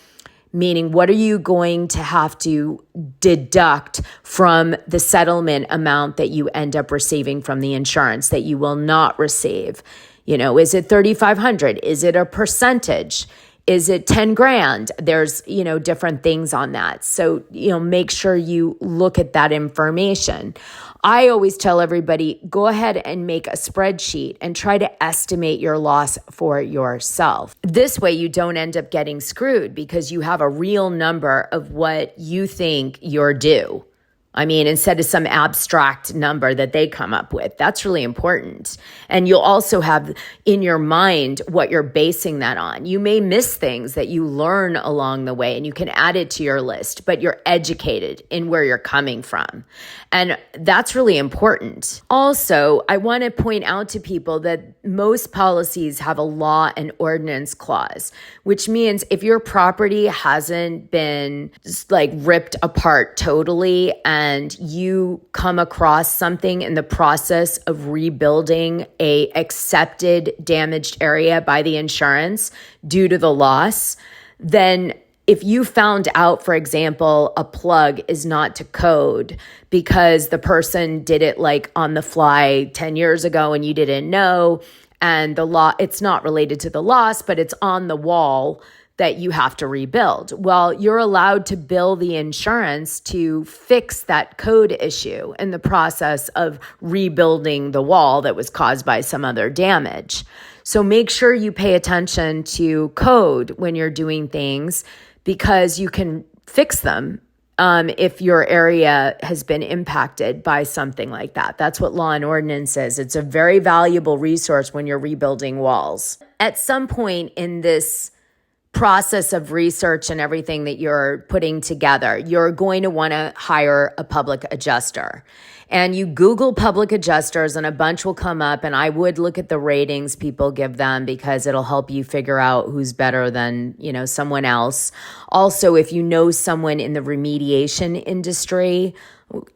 S1: Meaning, what are you going to have to deduct from the settlement amount that you end up receiving from the insurance that you will not receive? Is it $3,500? Is it a percentage? Is it 10 grand? There's, different things on that. So, make sure you look at that information. I always tell everybody, go ahead and make a spreadsheet and try to estimate your loss for yourself. This way you don't end up getting screwed because you have a real number of what you think you're due. I mean, instead of some abstract number that they come up with. That's really important. And you'll also have in your mind what you're basing that on. You may miss things that you learn along the way and you can add it to your list, but you're educated in where you're coming from. And that's really important. Also, I want to point out to people that most policies have a law and ordinance clause, which means if your property hasn't been like ripped apart totally and you come across something in the process of rebuilding a accepted damaged area by the insurance due to the loss, then if you found out, for example, a plug is not to code because the person did it like on the fly 10 years ago and you didn't know, and the law, it's not related to the loss, but it's on the wall that you have to rebuild. Well, you're allowed to bill the insurance to fix that code issue in the process of rebuilding the wall that was caused by some other damage. So make sure you pay attention to code when you're doing things, because you can fix them if your area has been impacted by something like that. That's what law and ordinance is. It's a very valuable resource when you're rebuilding walls. At some point in this process of research and everything that you're putting together, you're going to want to hire a public adjuster. And you Google public adjusters and a bunch will come up, and I would look at the ratings people give them because it'll help you figure out who's better than, someone else. Also, if you know someone in the remediation industry,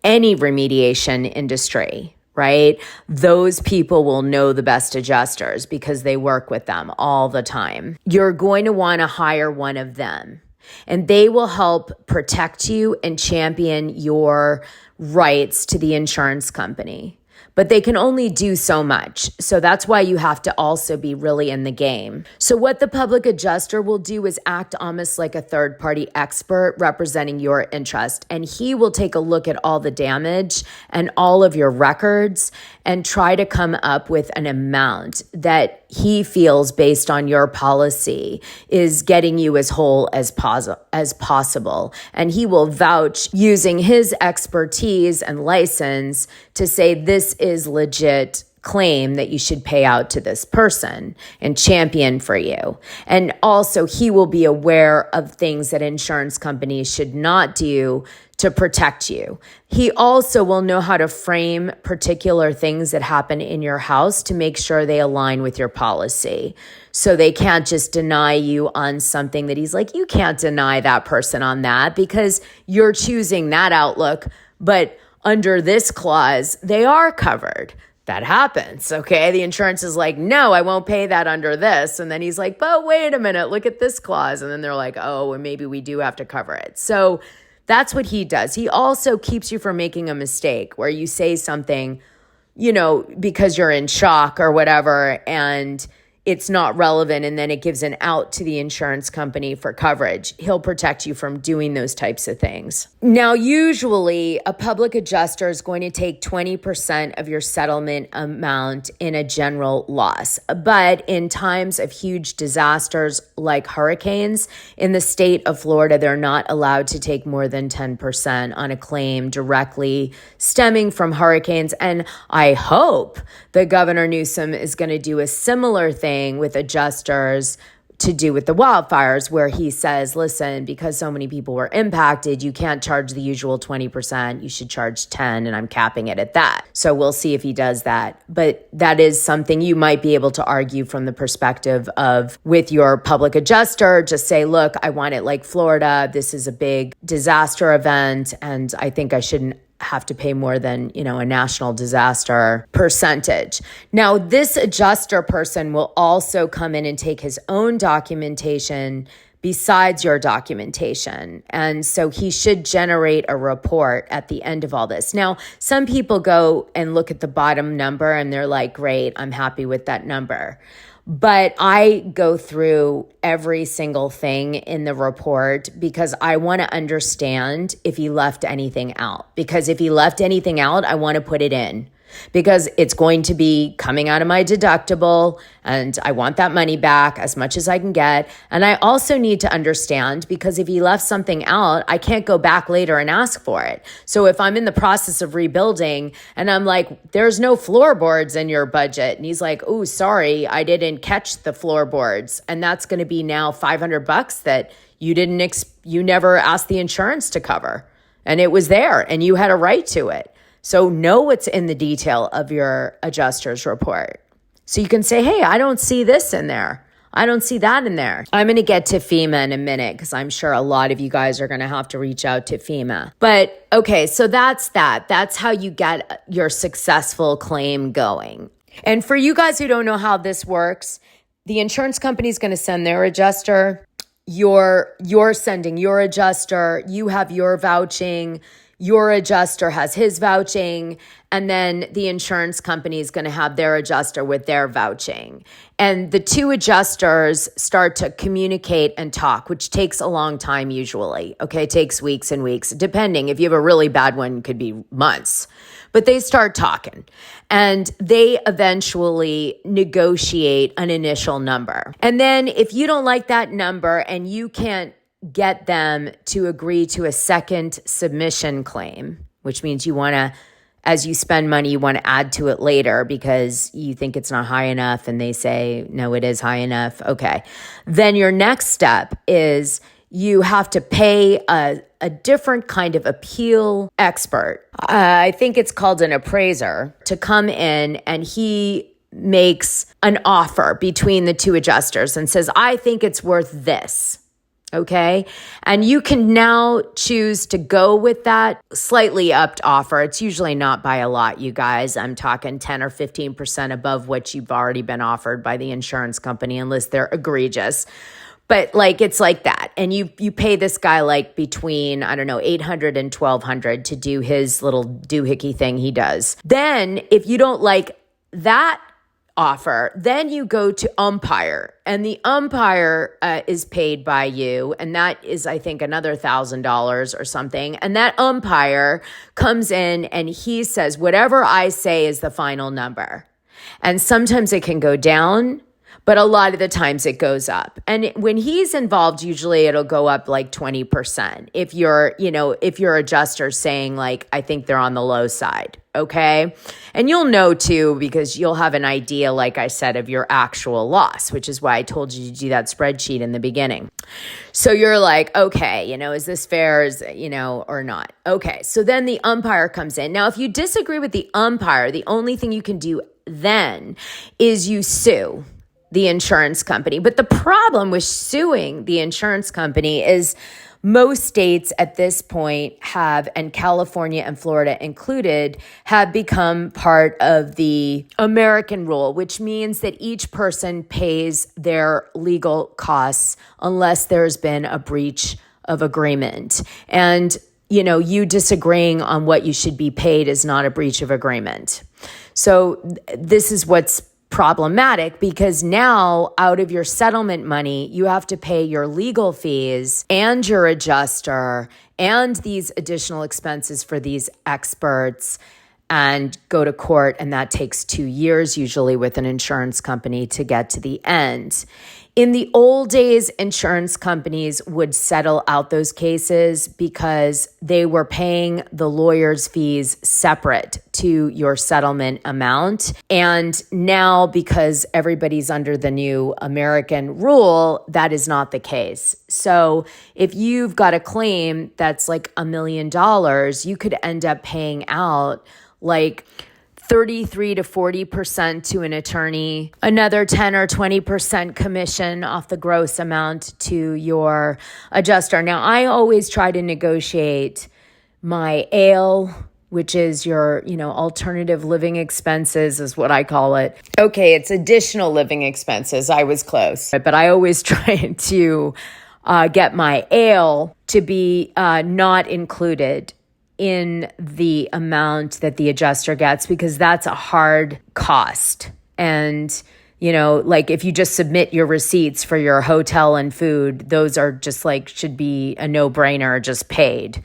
S1: any remediation industry, right? Those people will know the best adjusters because they work with them all the time. You're going to want to hire one of them, and they will help protect you and champion your rights to the insurance company. But they can only do so much. So that's why you have to also be really in the game. So what the public adjuster will do is act almost like a third-party expert representing your interest. And he will take a look at all the damage and all of your records and try to come up with an amount that he feels, based on your policy, is getting you as whole as possible. And he will vouch using his expertise and license to say this is legit claim that you should pay out to this person and champion for you. And also he will be aware of things that insurance companies should not do to protect you. He also will know how to frame particular things that happen in your house to make sure they align with your policy. So they can't just deny you on something that he's like, you can't deny that person on that because you're choosing that outlook, but under this clause, they are covered. That happens, okay? The insurance is like, no, I won't pay that under this. And then he's like, but wait a minute, look at this clause. And then they're like, oh, well, maybe we do have to cover it. So that's what he does. He also keeps you from making a mistake where you say something, because you're in shock or whatever, and it's not relevant, and then it gives an out to the insurance company for coverage. He'll protect you from doing those types of things. Now, usually a public adjuster is going to take 20% of your settlement amount in a general loss. But in times of huge disasters like hurricanes, in the state of Florida, they're not allowed to take more than 10% on a claim directly stemming from hurricanes. And I hope that Governor Newsom is going to do a similar thing with adjusters to do with the wildfires, where he says, listen, because so many people were impacted, you can't charge the usual 20%, you should charge 10, and I'm capping it at that. So we'll see if he does that. But that is something you might be able to argue from the perspective of, with your public adjuster, just say, look, I want it like Florida. This is a big disaster event, and I think I shouldn't have to pay more than, a national disaster percentage. Now, this adjuster person will also come in and take his own documentation besides your documentation. And so he should generate a report at the end of all this. Now, some people go and look at the bottom number and they're like, great, I'm happy with that number. But I go through every single thing in the report because I want to understand if he left anything out. Because if he left anything out, I want to put it in. because it's going to be coming out of my deductible and I want that money back as much as I can get. And I also need to understand, because if he left something out, I can't go back later and ask for it. So if I'm in the process of rebuilding and I'm like, there's no floorboards in your budget. And he's like, oh, sorry, I didn't catch the floorboards. And that's going to be now $500 that you never asked the insurance to cover. And it was there and you had a right to it. So know what's in the detail of your adjuster's report. So you can say, hey, I don't see this in there. I don't see that in there. I'm going to get to FEMA in a minute because I'm sure a lot of you guys are going to have to reach out to FEMA. But okay, so that's that. That's how you get your successful claim going. And for you guys who don't know how this works, the insurance company is going to send their adjuster. You're sending your adjuster. You have your vouching. Your adjuster has his vouching, and then the insurance company is going to have their adjuster with their vouching. And the two adjusters start to communicate and talk, which takes a long time usually. Okay, it takes weeks and weeks, depending. If you have a really bad one, it could be months. But they start talking, and they eventually negotiate an initial number. And then if you don't like that number and you can't get them to agree to a second submission claim, which means you want to, as you spend money, you want to add to it later because you think it's not high enough and they say, no, it is high enough. Okay. Then your next step is you have to pay a different kind of appeal expert. I think it's called an appraiser, to come in, and he makes an offer between the two adjusters and says, I think it's worth this. Okay. And you can now choose to go with that slightly upped offer. It's usually not by a lot, you guys. I'm talking 10 or 15% above what you've already been offered by the insurance company, unless they're egregious. But like, it's like that. And you pay this guy like between, I don't know, $800 and $1,200 to do his little doohickey thing he does. Then if you don't like that offer, then you go to umpire, and the umpire is paid by you, and that is, I think, another $1,000 or something. And that umpire comes in and he says, whatever I say is the final number. And sometimes it can go down, but a lot of the times it goes up. And when he's involved, usually it'll go up like 20%. If your adjuster's saying like, I think they're on the low side. Okay. And you'll know too, because you'll have an idea, like I said, of your actual loss, which is why I told you to do that spreadsheet in the beginning. So you're like, okay, is this fair, or not? Okay. So then the umpire comes in. Now, if you disagree with the umpire, the only thing you can do then is you sue the insurance company. But the problem with suing the insurance company is most states at this point have, and California and Florida included, have become part of the American rule, which means that each person pays their legal costs unless there's been a breach of agreement. And, you disagreeing on what you should be paid is not a breach of agreement. So this is what's problematic, because now out of your settlement money, you have to pay your legal fees and your adjuster and these additional expenses for these experts and go to court. And that takes 2 years, usually with an insurance company, to get to the end. In the old days, insurance companies would settle out those cases because they were paying the lawyer's fees separate to your settlement amount. And now, because everybody's under the new American rule, that is not the case. So if you've got a claim that's like $1 million, you could end up paying out like 33 to 40% to an attorney, another 10 or 20% commission off the gross amount to your adjuster. Now, I always try to negotiate my ALE, which is your, alternative living expenses is what I call it. Okay, it's additional living expenses. I was close, but I always try to get my ALE to be not included in the amount that the adjuster gets, because that's a hard cost. And, like if you just submit your receipts for your hotel and food, those are just like, should be a no-brainer, just paid.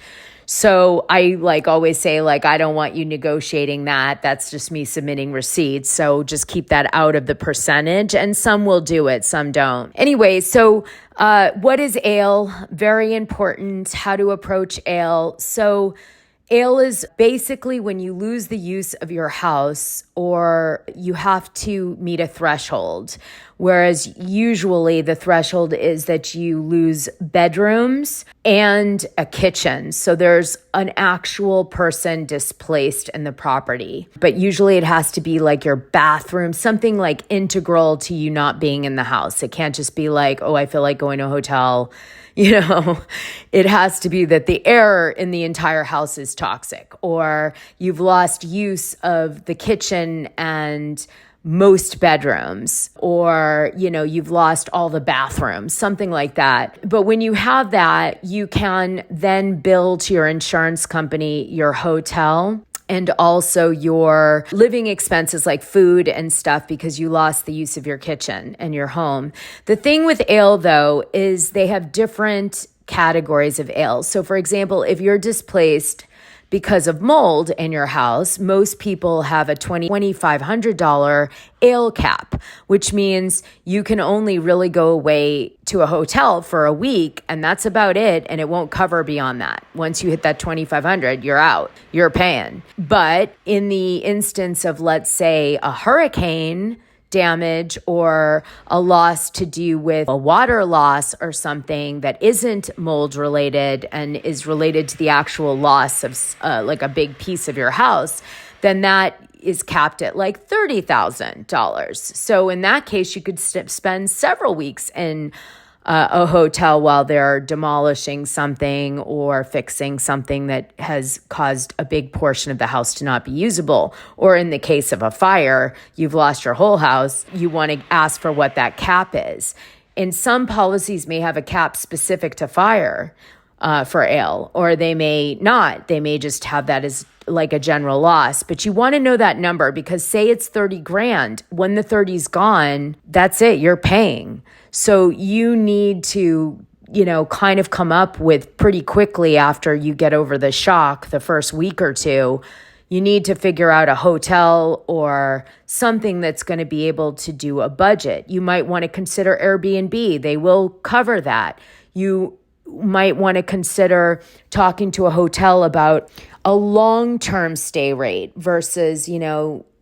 S1: So I always say, I don't want you negotiating that. That's just me submitting receipts. So just keep that out of the percentage. And some will do it, some don't. Anyway, so what is ALE? Very important. How to approach ALE. So ALE is basically when you lose the use of your house or you have to meet a threshold, whereas usually the threshold is that you lose bedrooms and a kitchen. So there's an actual person displaced in the property. But usually it has to be your bathroom, something integral to you not being in the house. It can't just be I feel like going to a hotel. It has to be that the air in the entire house is toxic, or you've lost use of the kitchen and most bedrooms, or, you've lost all the bathrooms, something like that. But when you have that, you can then bill to your insurance company, your hotel, and also your living expenses like food and stuff because you lost the use of your kitchen and your home. The thing with ALE, though, is they have different categories of ALE. So, for example, if you're displaced because of mold in your house, most people have a $2,500 ALE cap, which means you can only really go away to a hotel for a week, and that's about it, and it won't cover beyond that. Once you hit that $2,500, you're out. You're paying. But in the instance of, let's say, a hurricane damage or a loss to do with a water loss or something that isn't mold related and is related to the actual loss of a big piece of your house, then that is capped at $30,000. So in that case, you could spend several weeks in a hotel while they're demolishing something or fixing something that has caused a big portion of the house to not be usable. Or in the case of a fire, you've lost your whole house. You want to ask for what that cap is. And some policies may have a cap specific to fire for ALE, or they may not. They may just have that as a general loss. But you want to know that number because say it's $30,000. When the 30's gone, that's it. You're paying. So you need to, kind of come up with pretty quickly after you get over the shock, the first week or two, you need to figure out a hotel or something that's going to be able to do a budget. You might want to consider Airbnb. They will cover that. You might want to consider talking to a hotel about a long-term stay rate versus,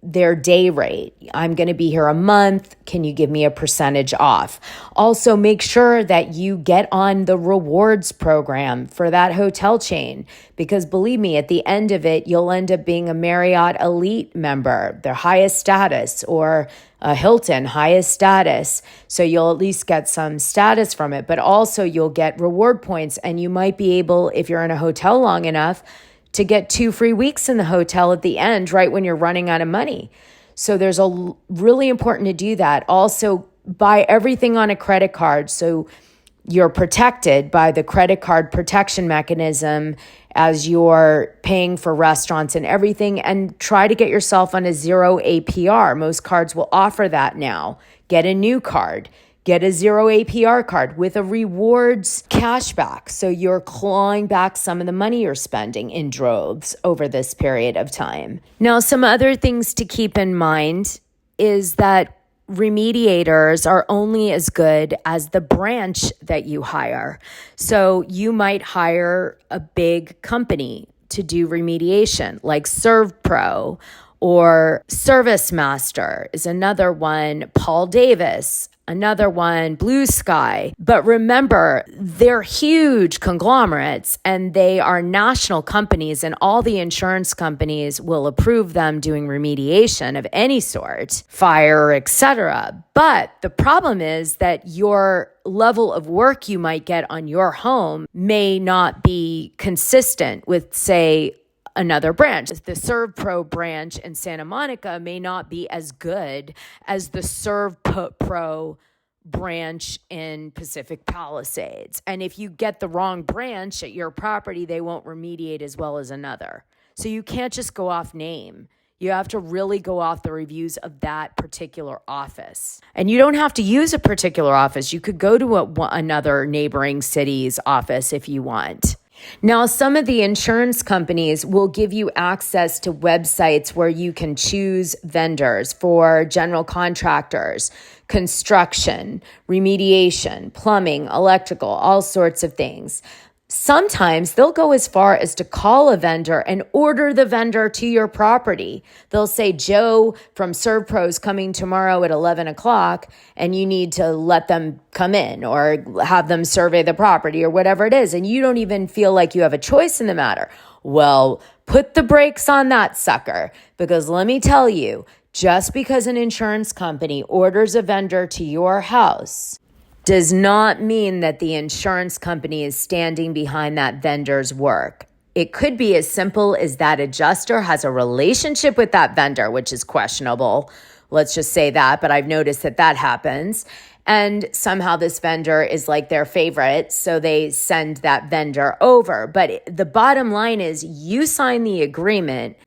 S1: their day rate. I'm going to be here a month. Can you give me a percentage off? Also, make sure that you get on the rewards program for that hotel chain, because believe me, at the end of it, you'll end up being a Marriott Elite member, their highest status, or a Hilton highest status. So you'll at least get some status from it, but also you'll get reward points, and you might be able, if you're in a hotel long enough, to get 2 free weeks in the hotel at the end, right when you're running out of money. So there's really important to do that. Also, buy everything on a credit card so you're protected by the credit card protection mechanism as you're paying for restaurants and everything, and try to get yourself on a 0 APR. Most cards will offer that now. Get a new card. Get a 0 APR card with a rewards cashback. So you're clawing back some of the money you're spending in droves over this period of time. Now, some other things to keep in mind is that remediators are only as good as the branch that you hire. So you might hire a big company to do remediation, like ServPro, or Service Master is another one, Paul Davis, another one, Blue Sky. But remember, they're huge conglomerates and they are national companies, and all the insurance companies will approve them doing remediation of any sort, fire, etc. But the problem is that your level of work you might get on your home may not be consistent with, say, another branch. The ServPro branch in Santa Monica may not be as good as the ServPro branch in Pacific Palisades. And if you get the wrong branch at your property, they won't remediate as well as another. So you can't just go off name. You have to really go off the reviews of that particular office. And you don't have to use a particular office. You could go to another neighboring city's office if you want. Now, some of the insurance companies will give you access to websites where you can choose vendors for general contractors, construction, remediation, plumbing, electrical, all sorts of things. Sometimes they'll go as far as to call a vendor and order the vendor to your property. They'll say, Joe from ServPro is coming tomorrow at 11 o'clock, and you need to let them come in or have them survey the property or whatever it is. And you don't even feel like you have a choice in the matter. Well, put the brakes on that sucker, because let me tell you, just because an insurance company orders a vendor to your house does not mean that the insurance company is standing behind that vendor's work. It could be as simple as that adjuster has a relationship with that vendor, which is questionable. Let's just say that, but I've noticed that happens. And somehow this vendor is like their favorite, so they send that vendor over. But the bottom line is you sign the agreement.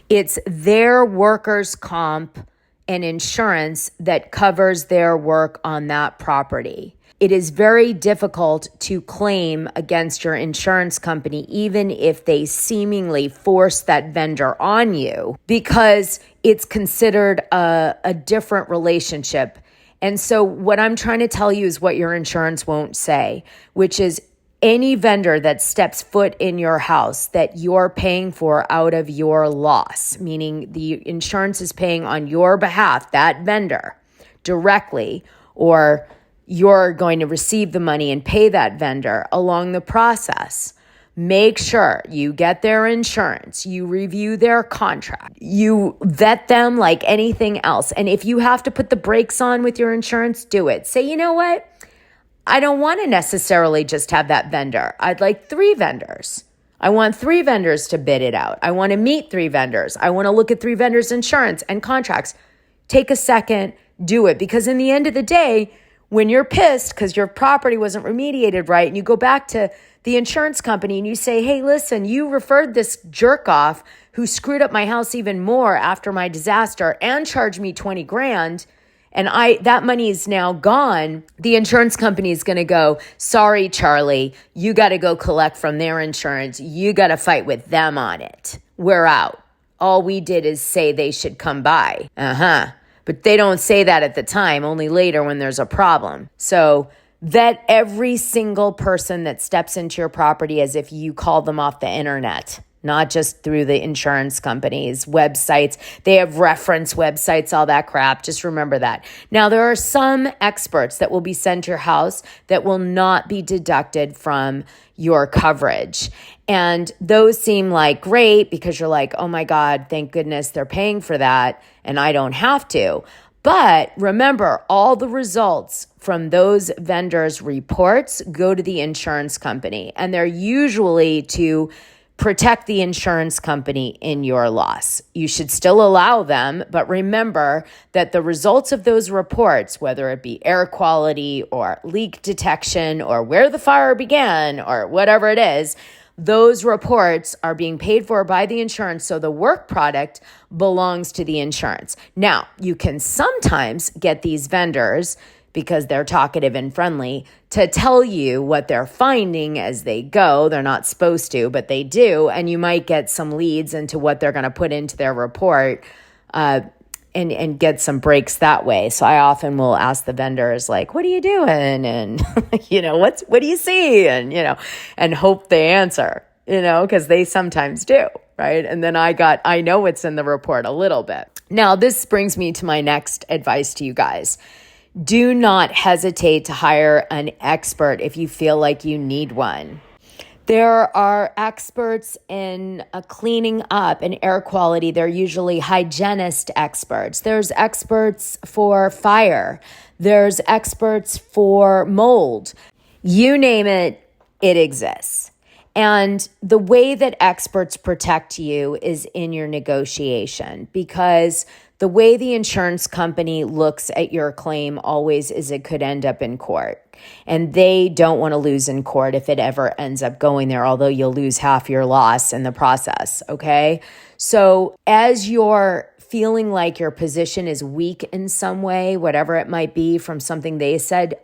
S1: It's their workers' comp and insurance that covers their work on that property. It is very difficult to claim against your insurance company, even if they seemingly force that vendor on you, because it's considered a different relationship. And so what I'm trying to tell you is what your insurance won't say, which is any vendor that steps foot in your house that you're paying for out of your loss, meaning the insurance is paying on your behalf, that vendor directly, or you're going to receive the money and pay that vendor along the process. Make sure you get their insurance, you review their contract, you vet them like anything else. And if you have to put the brakes on with your insurance, do it. Say, you know what? I don't want to necessarily just have that vendor. I'd like 3 vendors. I want 3 vendors to bid it out. I want to meet 3 vendors. I want to look at 3 vendors' insurance and contracts. Take a second, do it. Because in the end of the day, when you're pissed because your property wasn't remediated right, and you go back to the insurance company and you say, hey, listen, you referred this jerk off who screwed up my house even more after my disaster and charged me 20 grand, and that money is now gone. The insurance company is going to go, sorry, Charlie, you got to go collect from their insurance. You got to fight with them on it. We're out. All we did is say they should come by. But they don't say that at the time, only later when there's a problem. So vet every single person that steps into your property as if you called them off the internet, not just through the insurance companies, websites. They have reference websites, all that crap. Just remember that. Now, there are some experts that will be sent to your house that will not be deducted from your coverage. And those seem like great because you're like, oh my God, thank goodness they're paying for that and I don't have to. But remember, all the results from those vendors' reports go to the insurance company, and they're usually to protect the insurance company in your loss. You should still allow them, but remember that the results of those reports, whether it be air quality or leak detection or where the fire began or whatever it is, those reports are being paid for by the insurance, so the work product belongs to the insurance. Now, you can sometimes get these vendors, because they're talkative and friendly, to tell you what they're finding as they go. They're not supposed to, but they do, and you might get some leads into what they're going to put into their report, and get some breaks that way. So I often will ask the vendors, like, what are you doing? And, what do you see? And, and hope they answer, because they sometimes do, right? And then I know what's in the report a little bit. Now, this brings me to my next advice to you guys. Do not hesitate to hire an expert if you feel like you need one. There are experts in cleaning up and air quality. They're usually hygienist experts. There's experts for fire. There's experts for mold. You name it, it exists. And the way that experts protect you is in your negotiation, because the way the insurance company looks at your claim always is it could end up in court. And they don't want to lose in court if it ever ends up going there, although you'll lose half your loss in the process, okay? So as you're feeling like your position is weak in some way, whatever it might be from something they said,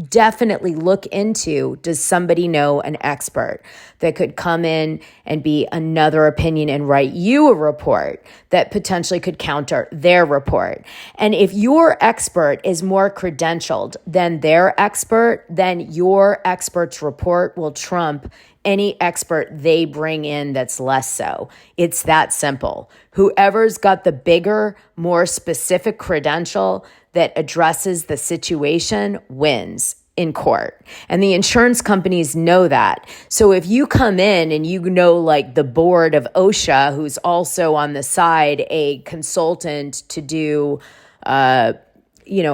S1: definitely look into, does somebody know an expert that could come in and be another opinion and write you a report that potentially could counter their report? And if your expert is more credentialed than their expert, then your expert's report will trump any expert they bring in that's less so. It's that simple. Whoever's got the bigger, more specific credential that addresses the situation wins in court. And the insurance companies know that. So if you come in and you know, like the board of OSHA, who's also on the side a consultant to do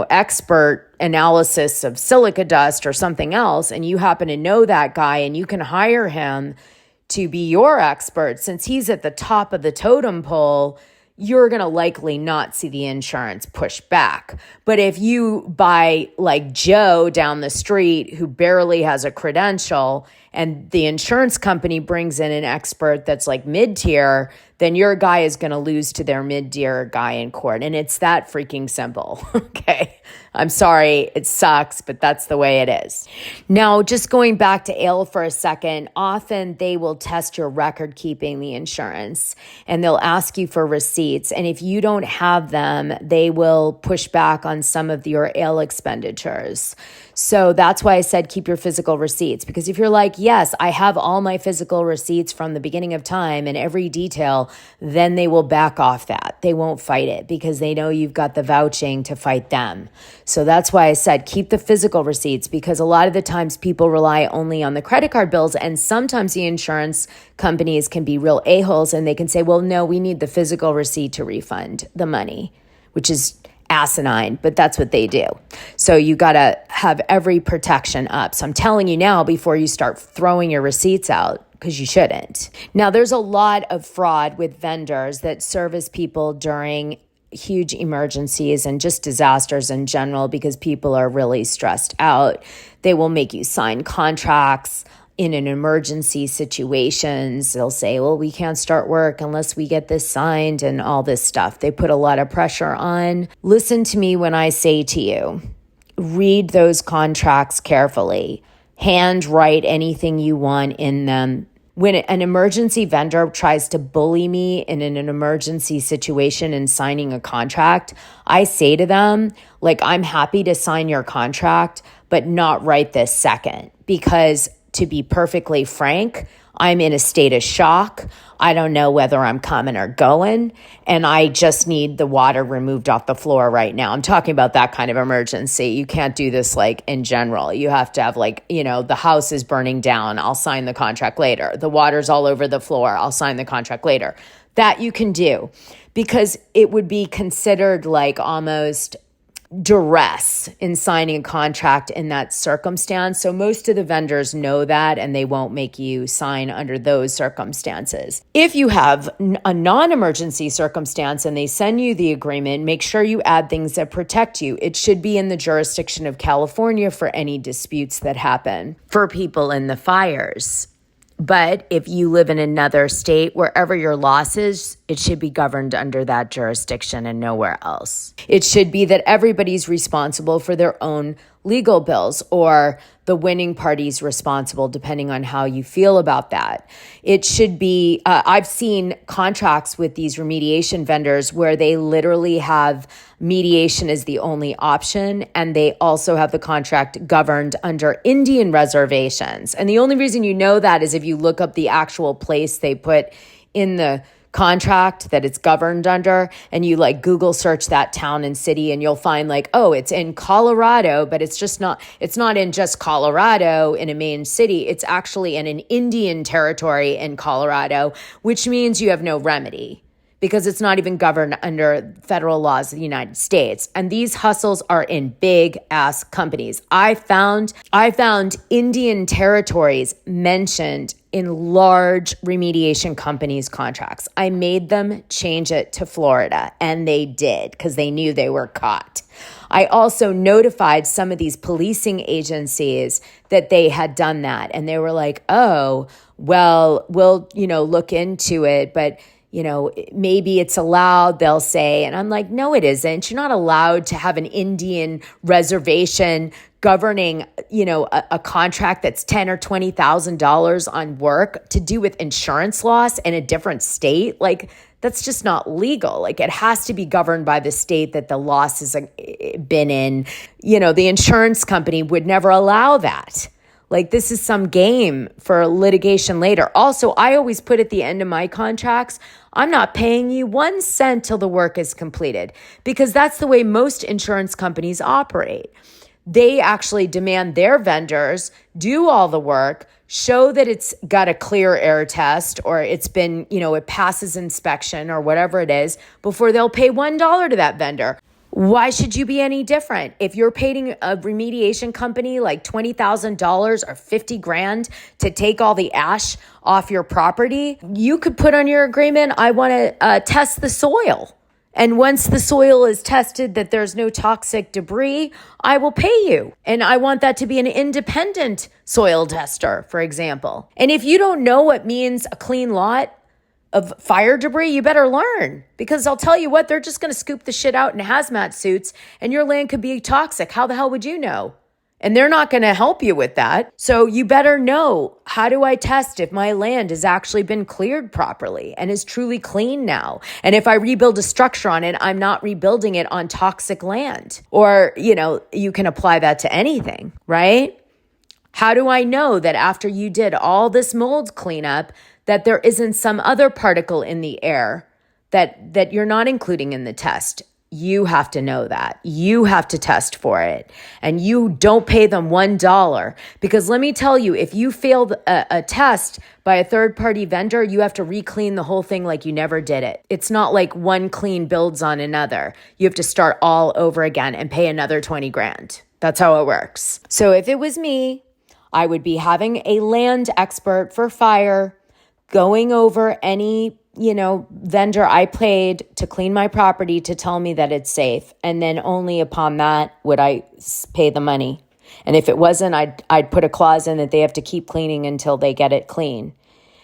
S1: expert analysis of silica dust or something else, and you happen to know that guy and you can hire him to be your expert, since he's at the top of the totem pole, you're going to likely not see the insurance push back. But if you buy like Joe down the street who barely has a credential and the insurance company brings in an expert that's like mid-tier, then your guy is going to lose to their mid-tier guy in court. And it's that freaking simple. Okay. I'm sorry. It sucks, but that's the way it is. Now, just going back to ALE for a second, often they will test your record keeping, the insurance, and they'll ask you for receipts. And if you don't have them, they will push back on some of your ALE expenditures. So that's why I said keep your physical receipts, because if you're like, yes, I have all my physical receipts from the beginning of time and every detail, then they will back off that. They won't fight it because they know you've got the vouching to fight them. So that's why I said keep the physical receipts, because a lot of the times people rely only on the credit card bills, and sometimes the insurance companies can be real a-holes and they can say, well, no, we need the physical receipt to refund the money, which is asinine, but that's what they do. So you got to have every protection up. So I'm telling you now before you start throwing your receipts out, because you shouldn't. Now, there's a lot of fraud with vendors that service people during huge emergencies and just disasters in general because people are really stressed out. They will make you sign contracts in an emergency situations. They'll say, well, we can't start work unless we get this signed and all this stuff. They put a lot of pressure on. Listen to me when I say to you, read those contracts carefully. Handwrite anything you want in them. When an emergency vendor tries to bully me in an emergency situation and signing a contract, I say to them, like, I'm happy to sign your contract, but not right this second, because to be perfectly frank, I'm in a state of shock. I don't know whether I'm coming or going, and I just need the water removed off the floor right now. I'm talking about that kind of emergency. You can't do this like in general. You have to have the house is burning down. I'll sign the contract later. The water's all over the floor. I'll sign the contract later. That you can do, because it would be considered like almost duress in signing a contract in that circumstance. So most of the vendors know that, and they won't make you sign under those circumstances. If you have a non-emergency circumstance and they send you the agreement, make sure you add things that protect you. It should be in the jurisdiction of California for any disputes that happen for people in the fires. But if you live in another state, wherever your loss is, it should be governed under that jurisdiction and nowhere else. It should be that everybody's responsible for their own legal bills, or the winning party's responsible, depending on how you feel about that. It should be, I've seen contracts with these remediation vendors where they literally have mediation as the only option, and they also have the contract governed under Indian reservations. And the only reason you know that is if you look up the actual place they put in the contract that it's governed under, and you Google search that town and city, and you'll find it's in Colorado, but it's not in just Colorado in a main city. It's actually in an Indian territory in Colorado, which means you have no remedy, because it's not even governed under federal laws of the United States. And these hustles are in big ass companies. I found Indian territories mentioned in large remediation companies' contracts. I made them change it to Florida, and they did, because they knew they were caught. I also notified some of these policing agencies that they had done that, and they were like, oh, well, we'll, look into it, but maybe it's allowed, they'll say. And I'm like, no, it isn't. You're not allowed to have an Indian reservation governing, a contract that's $10,000 or $20,000 on work to do with insurance loss in a different state. Like, that's just not legal. Like, it has to be governed by the state that the loss has been in. The insurance company would never allow that. Like, this is some game for litigation later. Also, I always put at the end of my contracts, I'm not paying you 1 cent till the work is completed, because that's the way most insurance companies operate. They actually demand their vendors do all the work, show that it's got a clear air test, or it's been, it passes inspection or whatever it is, before they'll pay $1 to that vendor. Why should you be any different? If you're paying a remediation company like $20,000 or $50,000 to take all the ash off your property, you could put on your agreement, I want to test the soil. And once the soil is tested that there's no toxic debris, I will pay you. And I want that to be an independent soil tester, for example. And if you don't know what means a clean lot of fire debris, you better learn, because I'll tell you what, they're just going to scoop the shit out in hazmat suits and your land could be toxic. How the hell would you know? And they're not going to help you with that. So you better know, how do I test if my land has actually been cleared properly and is truly clean now? And if I rebuild a structure on it, I'm not rebuilding it on toxic land. Or, you can apply that to anything, right? How do I know that after you did all this mold cleanup, that there isn't some other particle in the air that you're not including in the test? You have to know that. You have to test for it. And you don't pay them $1. Because let me tell you, if you failed a test by a third-party vendor, you have to re-clean the whole thing like you never did it. It's not like one clean builds on another. You have to start all over again and pay another $20,000. That's how it works. So if it was me, I would be having a land expert for fire going over any, vendor I paid to clean my property to tell me that it's safe. And then only upon that would I pay the money. And if it wasn't, I'd put a clause in that they have to keep cleaning until they get it clean.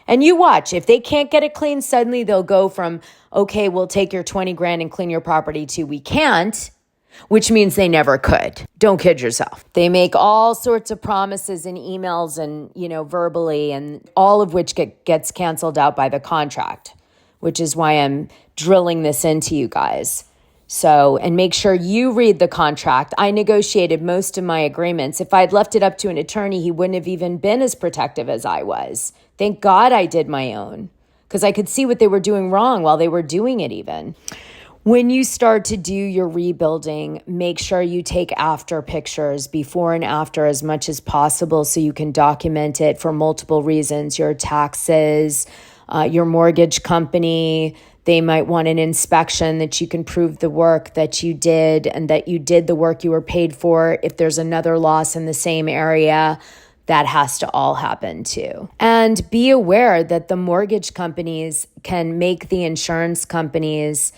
S1: And you watch, if they can't get it clean, suddenly they'll go from, okay, we'll take your $20,000 and clean your property, to we can't, which means they never could. Don't kid yourself. They make all sorts of promises in emails and, verbally, and all of which gets canceled out by the contract, which is why I'm drilling this into you guys. So, and make sure you read the contract. I negotiated most of my agreements. If I'd left it up to an attorney, he wouldn't have even been as protective as I was. Thank God I did my own, because I could see what they were doing wrong while they were doing it even. When you start to do your rebuilding, make sure you take after pictures, before and after, as much as possible, so you can document it for multiple reasons. Your taxes, your mortgage company, they might want an inspection that you can prove the work that you did and that you did the work you were paid for. If there's another loss in the same area, that has to all happen too. And be aware that the mortgage companies can make the insurance companies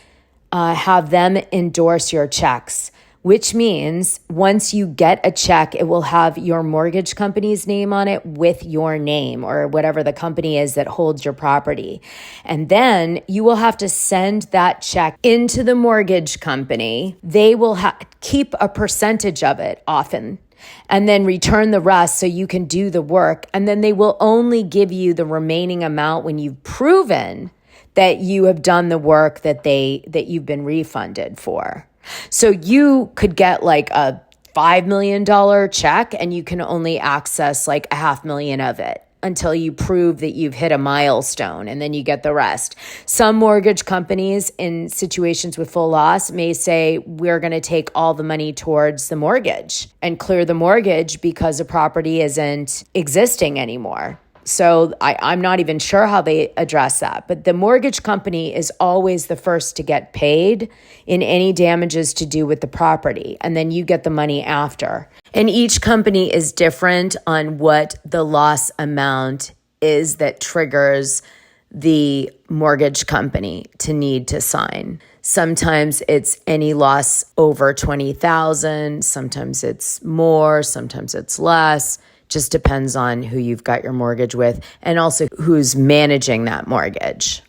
S1: have them endorse your checks, which means once you get a check, it will have your mortgage company's name on it with your name, or whatever the company is that holds your property. And then you will have to send that check into the mortgage company. They will keep a percentage of it often, and then return the rest so you can do the work. And then they will only give you the remaining amount when you've proven that you have done the work that you've been refunded for. So you could get like a $5 million check and you can only access like $500,000 of it until you prove that you've hit a milestone, and then you get the rest. Some mortgage companies in situations with full loss may say, we're going to take all the money towards the mortgage and clear the mortgage because the property isn't existing anymore. So I'm not even sure how they address that. But the mortgage company is always the first to get paid in any damages to do with the property. And then you get the money after. And each company is different on what the loss amount is that triggers the mortgage company to need to sign. Sometimes it's any loss over $20,000. Sometimes it's more. Sometimes it's less. Just depends on who you've got your mortgage with and also who's managing that mortgage.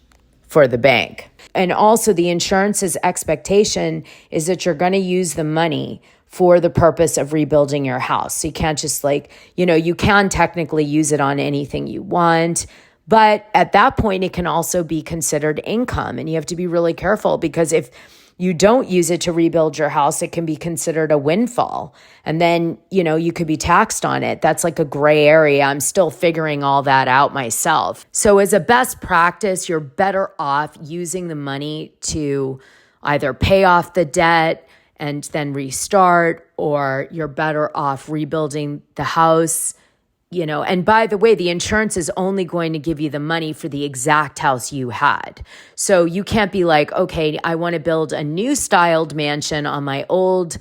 S1: for the bank. And also the insurance's expectation is that you're going to use the money for the purpose of rebuilding your house. So you can't just you can technically use it on anything you want, but at that point it can also be considered income. And you have to be really careful, because if you don't use it to rebuild your house, it can be considered a windfall. And then, you could be taxed on it. That's like a gray area. I'm still figuring all that out myself. So as a best practice, you're better off using the money to either pay off the debt and then restart, or you're better off rebuilding the house. And by the way, the insurance is only going to give you the money for the exact house you had. So you can't be like, okay, I want to build a new styled mansion on my old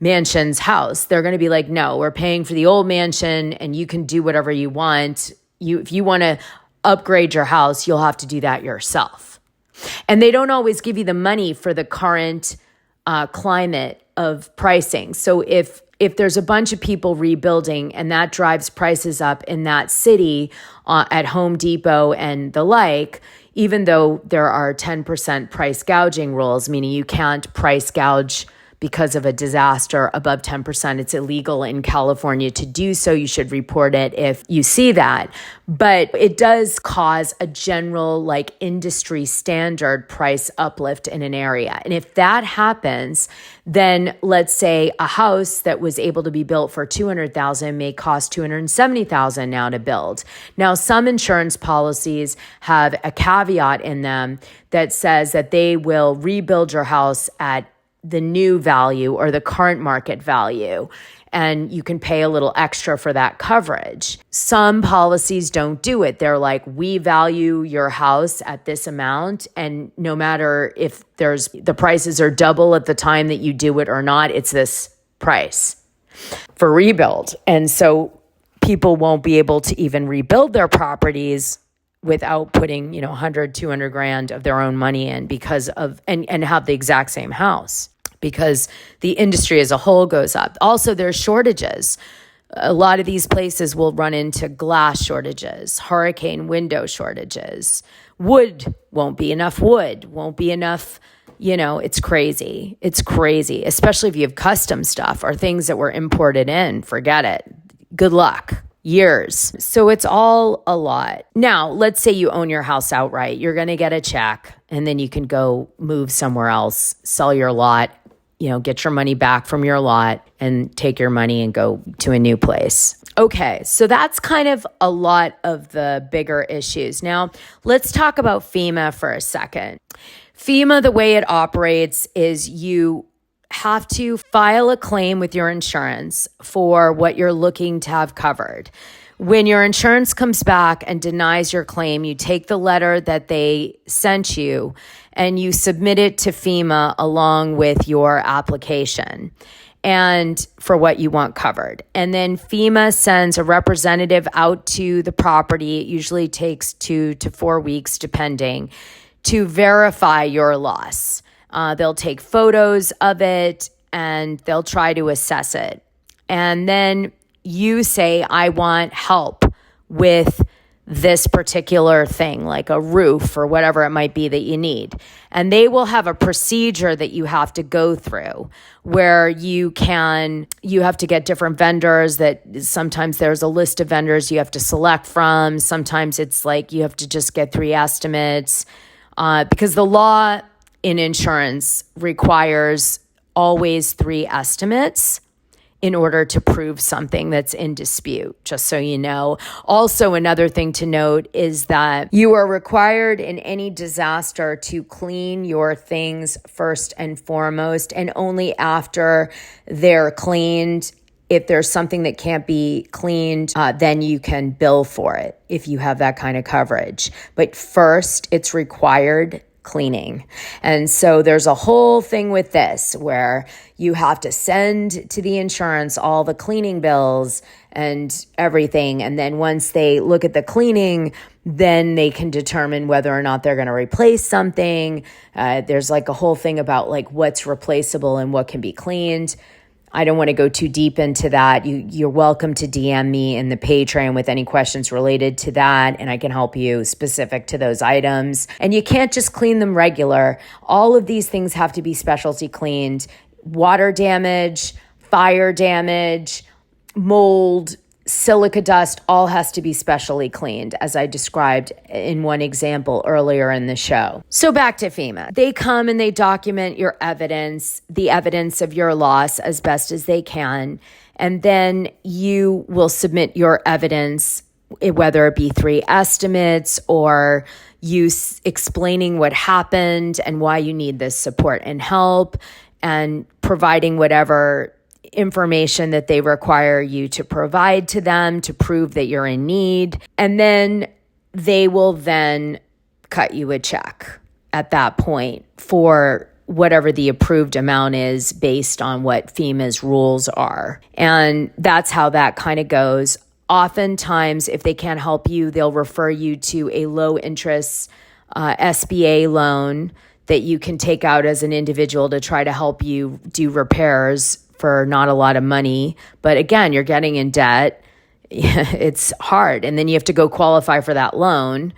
S1: mansion's house. They're going to be like, no, we're paying for the old mansion and you can do whatever you want. If you want to upgrade your house, you'll have to do that yourself. And they don't always give you the money for the current climate of pricing. So if there's a bunch of people rebuilding and that drives prices up in that city at Home Depot and the like, even though there are 10% price gouging rules, meaning you can't price gouge because of a disaster above 10%. It's illegal in California to do so. You should report it if you see that. But it does cause a general industry standard price uplift in an area. And if that happens, then let's say a house that was able to be built for $200,000 may cost $270,000 now to build. Now, some insurance policies have a caveat in them that says that they will rebuild your house at the new value or the current market value, and you can pay a little extra for that coverage. Some policies don't do it. They're like, we value your house at this amount, and no matter if the prices are double at the time that you do it or not, it's this price for rebuild. And so people won't be able to even rebuild their properties without putting, 100, 200 grand of their own money in because of, and have the exact same house, because the industry as a whole goes up. Also, there's shortages. A lot of these places will run into glass shortages, hurricane window shortages. Wood won't be enough, it's crazy. It's crazy, especially if you have custom stuff or things that were imported in. Forget it. Good luck. Years. So it's all a lot. Now, let's say you own your house outright. You're going to get a check and then you can go move somewhere else, sell your lot, get your money back from your lot and take your money and go to a new place. Okay, so that's kind of a lot of the bigger issues. Now, let's talk about FEMA for a second. FEMA, the way it operates is you have to file a claim with your insurance for what you're looking to have covered. When your insurance comes back and denies your claim, you take the letter that they sent you and you submit it to FEMA along with your application and for what you want covered. And then FEMA sends a representative out to the property. It usually takes 2 to 4 weeks, depending, to verify your loss. They'll take photos of it and they'll try to assess it. And then you say, I want help with this particular thing, like a roof or whatever it might be that you need. And they will have a procedure that you have to go through where you have to get different vendors. That sometimes there's a list of vendors you have to select from. Sometimes it's like you have to just get 3 estimates because the law in insurance requires always 3 estimates in order to prove something that's in dispute, just so you know. Also, another thing to note is that you are required in any disaster to clean your things first and foremost, and only after they're cleaned. If there's something that can't be cleaned, then you can bill for it if you have that kind of coverage. But first, it's required cleaning. And so there's a whole thing with this where you have to send to the insurance all the cleaning bills and everything. And then once they look at the cleaning, then they can determine whether or not they're going to replace something. There's like a whole thing about like what's replaceable and what can be cleaned. I don't want to go too deep into that. You're welcome to DM me in the Patreon with any questions related to that, and I can help you specific to those items. And you can't just clean them regular. All of these things have to be specialty cleaned. Water damage, fire damage, mold, silica dust, all has to be specially cleaned, as I described in one example earlier in the show. So back to FEMA. They come and they document your evidence, the evidence of your loss as best as they can, and then you will submit your evidence, whether it be 3 estimates or you explaining what happened and why you need this support and help, and providing whatever information that they require you to provide to them to prove that you're in need. And then they will then cut you a check at that point for whatever the approved amount is based on what FEMA's rules are. And that's how that kind of goes. Oftentimes, if they can't help you, they'll refer you to a low interest SBA loan that you can take out as an individual to try to help you do repairs for not a lot of money. But again, you're getting in debt. It's hard. And then you have to go qualify for that loan.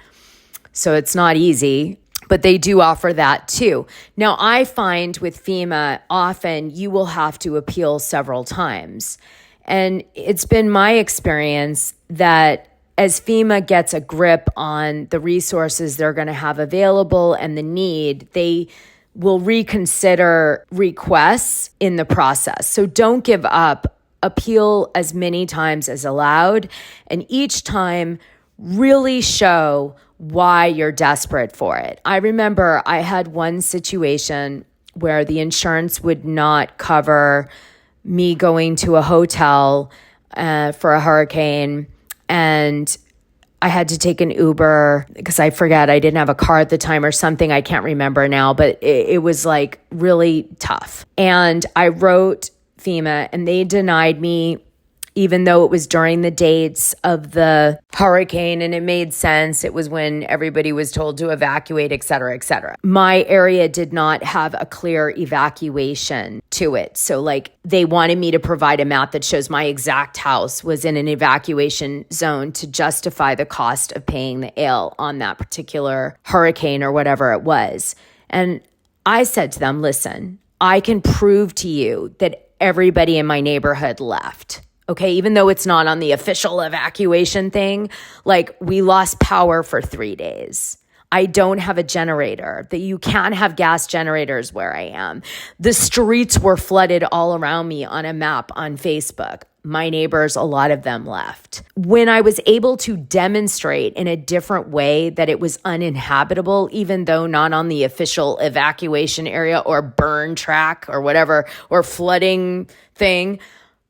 S1: So it's not easy, but they do offer that too. Now, I find with FEMA, often you will have to appeal several times. And it's been my experience that as FEMA gets a grip on the resources they're going to have available and the need, they will reconsider requests in the process. So don't give up. Appeal as many times as allowed. And each time, really show why you're desperate for it. I remember I had one situation where the insurance would not cover me going to a hotel for a hurricane, and I had to take an Uber because I forget, I didn't have a car at the time or something. I can't remember now, but it was like really tough. And I wrote FEMA and they denied me, even though it was during the dates of the hurricane and it made sense. It was when everybody was told to evacuate, et cetera, et cetera. My area did not have a clear evacuation to it. So like they wanted me to provide a map that shows my exact house was in an evacuation zone to justify the cost of paying the ALE on that particular hurricane or whatever it was. And I said to them, listen, I can prove to you that everybody in my neighborhood left. Okay, even though it's not on the official evacuation thing, like we lost power for 3 days. I don't have a generator. That you can't have gas generators where I am. The streets were flooded all around me on a map on Facebook. My neighbors, a lot of them left. When I was able to demonstrate in a different way that it was uninhabitable, even though not on the official evacuation area or burn track or whatever, or flooding thing,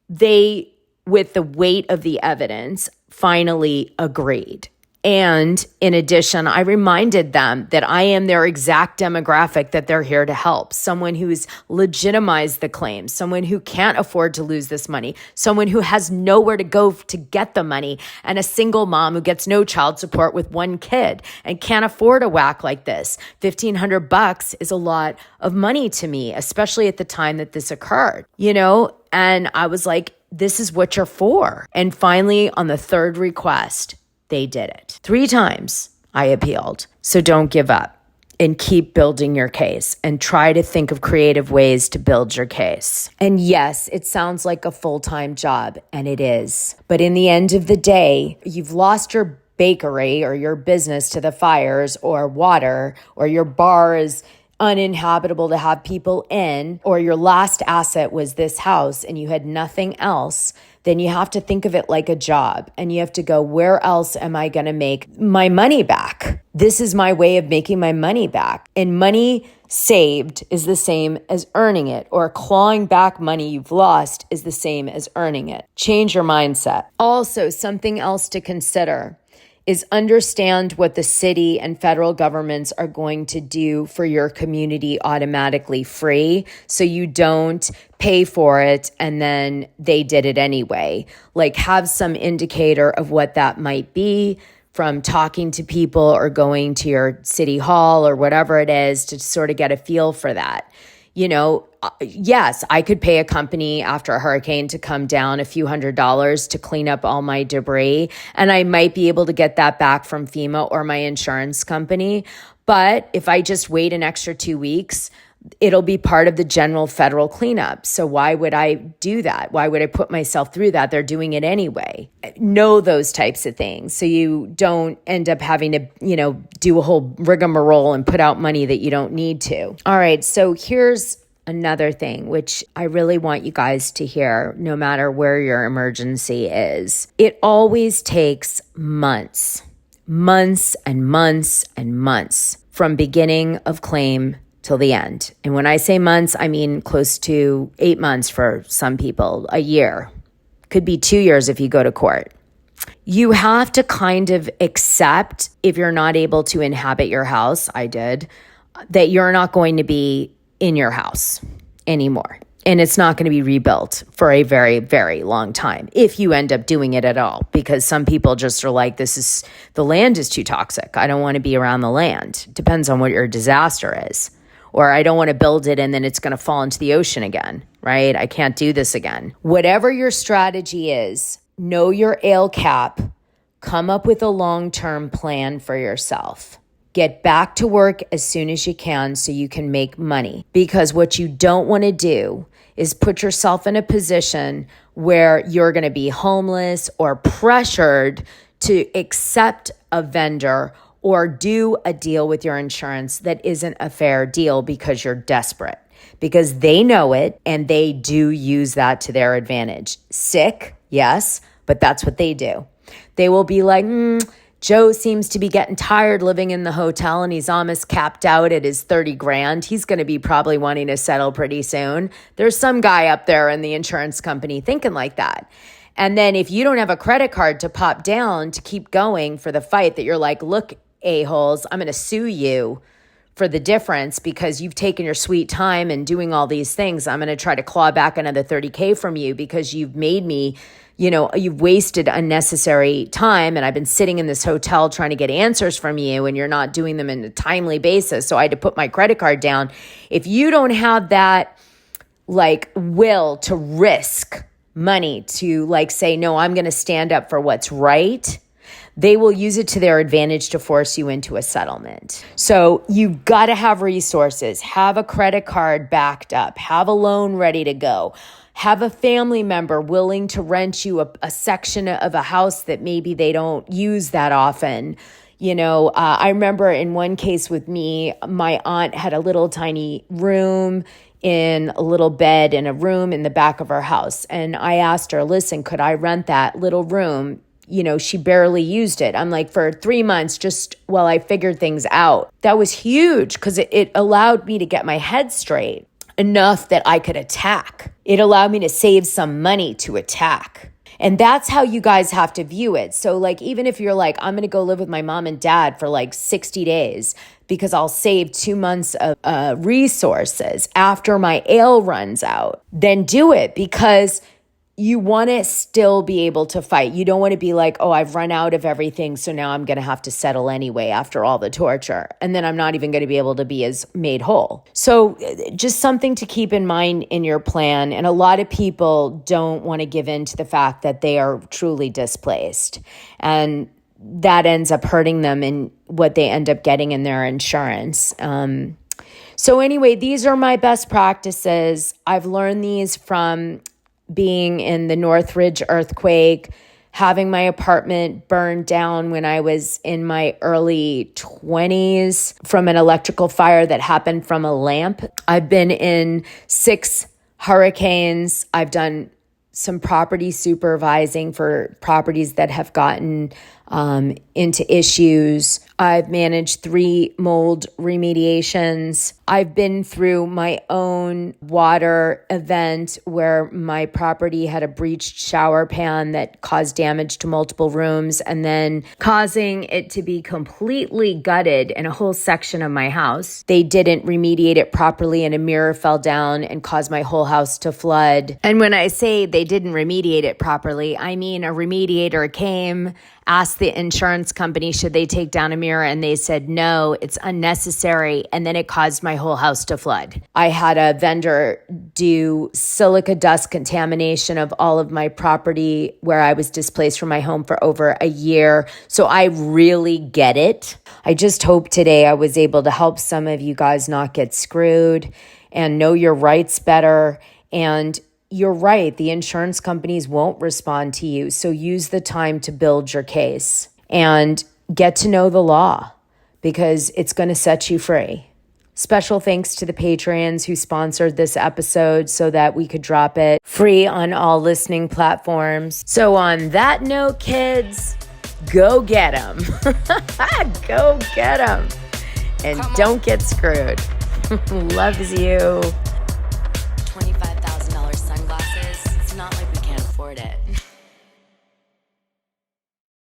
S1: they, with the weight of the evidence, finally agreed. And in addition, I reminded them that I am their exact demographic that they're here to help. Someone who's legitimized the claim, someone who can't afford to lose this money, someone who has nowhere to go to get the money, and a single mom who gets no child support with 1 kid and can't afford a whack like this. $1,500 is a lot of money to me, especially at the time that this occurred, you know? And I was like, this is what you're for. And finally, on the 3rd request, they did it. 3 times I appealed. So don't give up and keep building your case and try to think of creative ways to build your case. And yes, it sounds like a full-time job, and it is. But in the end of the day, you've lost your bakery or your business to the fires or water, or your bar is uninhabitable to have people in, or your last asset was this house and you had nothing else, then you have to think of it like a job. And you have to go, where else am I going to make my money back? This is my way of making my money back. And money saved is the same as earning it, or clawing back money you've lost is the same as earning it. Change your mindset. Also, something else to consider is understand what the city and federal governments are going to do for your community automatically free, so you don't pay for it and then they did it anyway. Like, have some indicator of what that might be from talking to people or going to your city hall or whatever it is to sort of get a feel for that. Yes, I could pay a company after a hurricane to come down a few $100s to clean up all my debris. And I might be able to get that back from FEMA or my insurance company. But if I just wait an extra 2 weeks, it'll be part of the general federal cleanup. So why would I do that? Why would I put myself through that? They're doing it anyway. Know those types of things so you don't end up having to, do a whole rigmarole and put out money that you don't need to. All right, so here's another thing, which I really want you guys to hear, no matter where your emergency is. It always takes months and months and months from beginning of claim till the end. And when I say months, I mean close to 8 months for some people, a year. Could be 2 years if you go to court. You have to kind of accept, if you're not able to inhabit your house, I did, that you're not going to be in your house anymore. And it's not going to be rebuilt for a very, very long time if you end up doing it at all, because some people just are like, the land is too toxic. I don't want to be around the land. Depends on what your disaster is. Or I don't want to build it and then it's going to fall into the ocean again, right? I can't do this again. Whatever your strategy is, know your AIL cap, come up with a long-term plan for yourself. Get back to work as soon as you can so you can make money. Because what you don't want to do is put yourself in a position where you're going to be homeless or pressured to accept a vendor or do a deal with your insurance that isn't a fair deal because you're desperate. Because they know it and they do use that to their advantage. Sick, yes, but that's what they do. They will be like, Joe seems to be getting tired living in the hotel and he's almost capped out at his 30 grand. He's going to be probably wanting to settle pretty soon. There's some guy up there in the insurance company thinking like that. And then if you don't have a credit card to pop down to keep going for the fight, that you're like, look, a-holes, I'm going to sue you for the difference because you've taken your sweet time and doing all these things. I'm going to try to claw back another 30K from you because you've made me, you've wasted unnecessary time and I've been sitting in this hotel trying to get answers from you and you're not doing them in a timely basis. So I had to put my credit card down. If you don't have that will to risk money to say, no, I'm going to stand up for what's right, they will use it to their advantage to force you into a settlement. So you've got to have resources, have a credit card backed up, have a loan ready to go, have a family member willing to rent you a section of a house that maybe they don't use that often. I remember in one case with me, my aunt had a little tiny room in a little bed in a room in the back of her house. And I asked her, listen, could I rent that little room? She barely used it. I'm like, for 3 months, just while I figured things out. That was huge because it allowed me to get my head straight enough that I could attack. It allowed me to save some money to attack. And that's how you guys have to view it. So even if you're like, I'm going to go live with my mom and dad for 60 days because I'll save 2 months of resources after my AIL runs out, then do it because you want to still be able to fight. You don't want to be like, oh, I've run out of everything, so now I'm going to have to settle anyway after all the torture. And then I'm not even going to be able to be as made whole. So just something to keep in mind in your plan. And a lot of people don't want to give in to the fact that they are truly displaced. And that ends up hurting them in what they end up getting in their insurance. So anyway, these are my best practices. I've learned these from being in the Northridge earthquake, having my apartment burned down when I was in my early 20s from an electrical fire that happened from a lamp. I've been in 6 hurricanes. I've done some property supervising for properties that have gotten into issues. I've managed 3 mold remediations. I've been through my own water event where my property had a breached shower pan that caused damage to multiple rooms and then causing it to be completely gutted in a whole section of my house. They didn't remediate it properly and a mirror fell down and caused my whole house to flood. And when I say they didn't remediate it properly, I mean a remediator came asked the insurance company, should they take down a mirror? And they said, no, it's unnecessary. And then it caused my whole house to flood. I had a vendor do silica dust contamination of all of my property where I was displaced from my home for over a year. So I really get it. I just hope today I was able to help some of you guys not get screwed and know your rights better. And you're right, the insurance companies won't respond to you. So use the time to build your case and get to know the law because it's going to set you free. Special thanks to the Patreons who sponsored this episode so that we could drop it free on all listening platforms. So on that note, kids, go get them. Go get them. And don't get screwed. Loves you.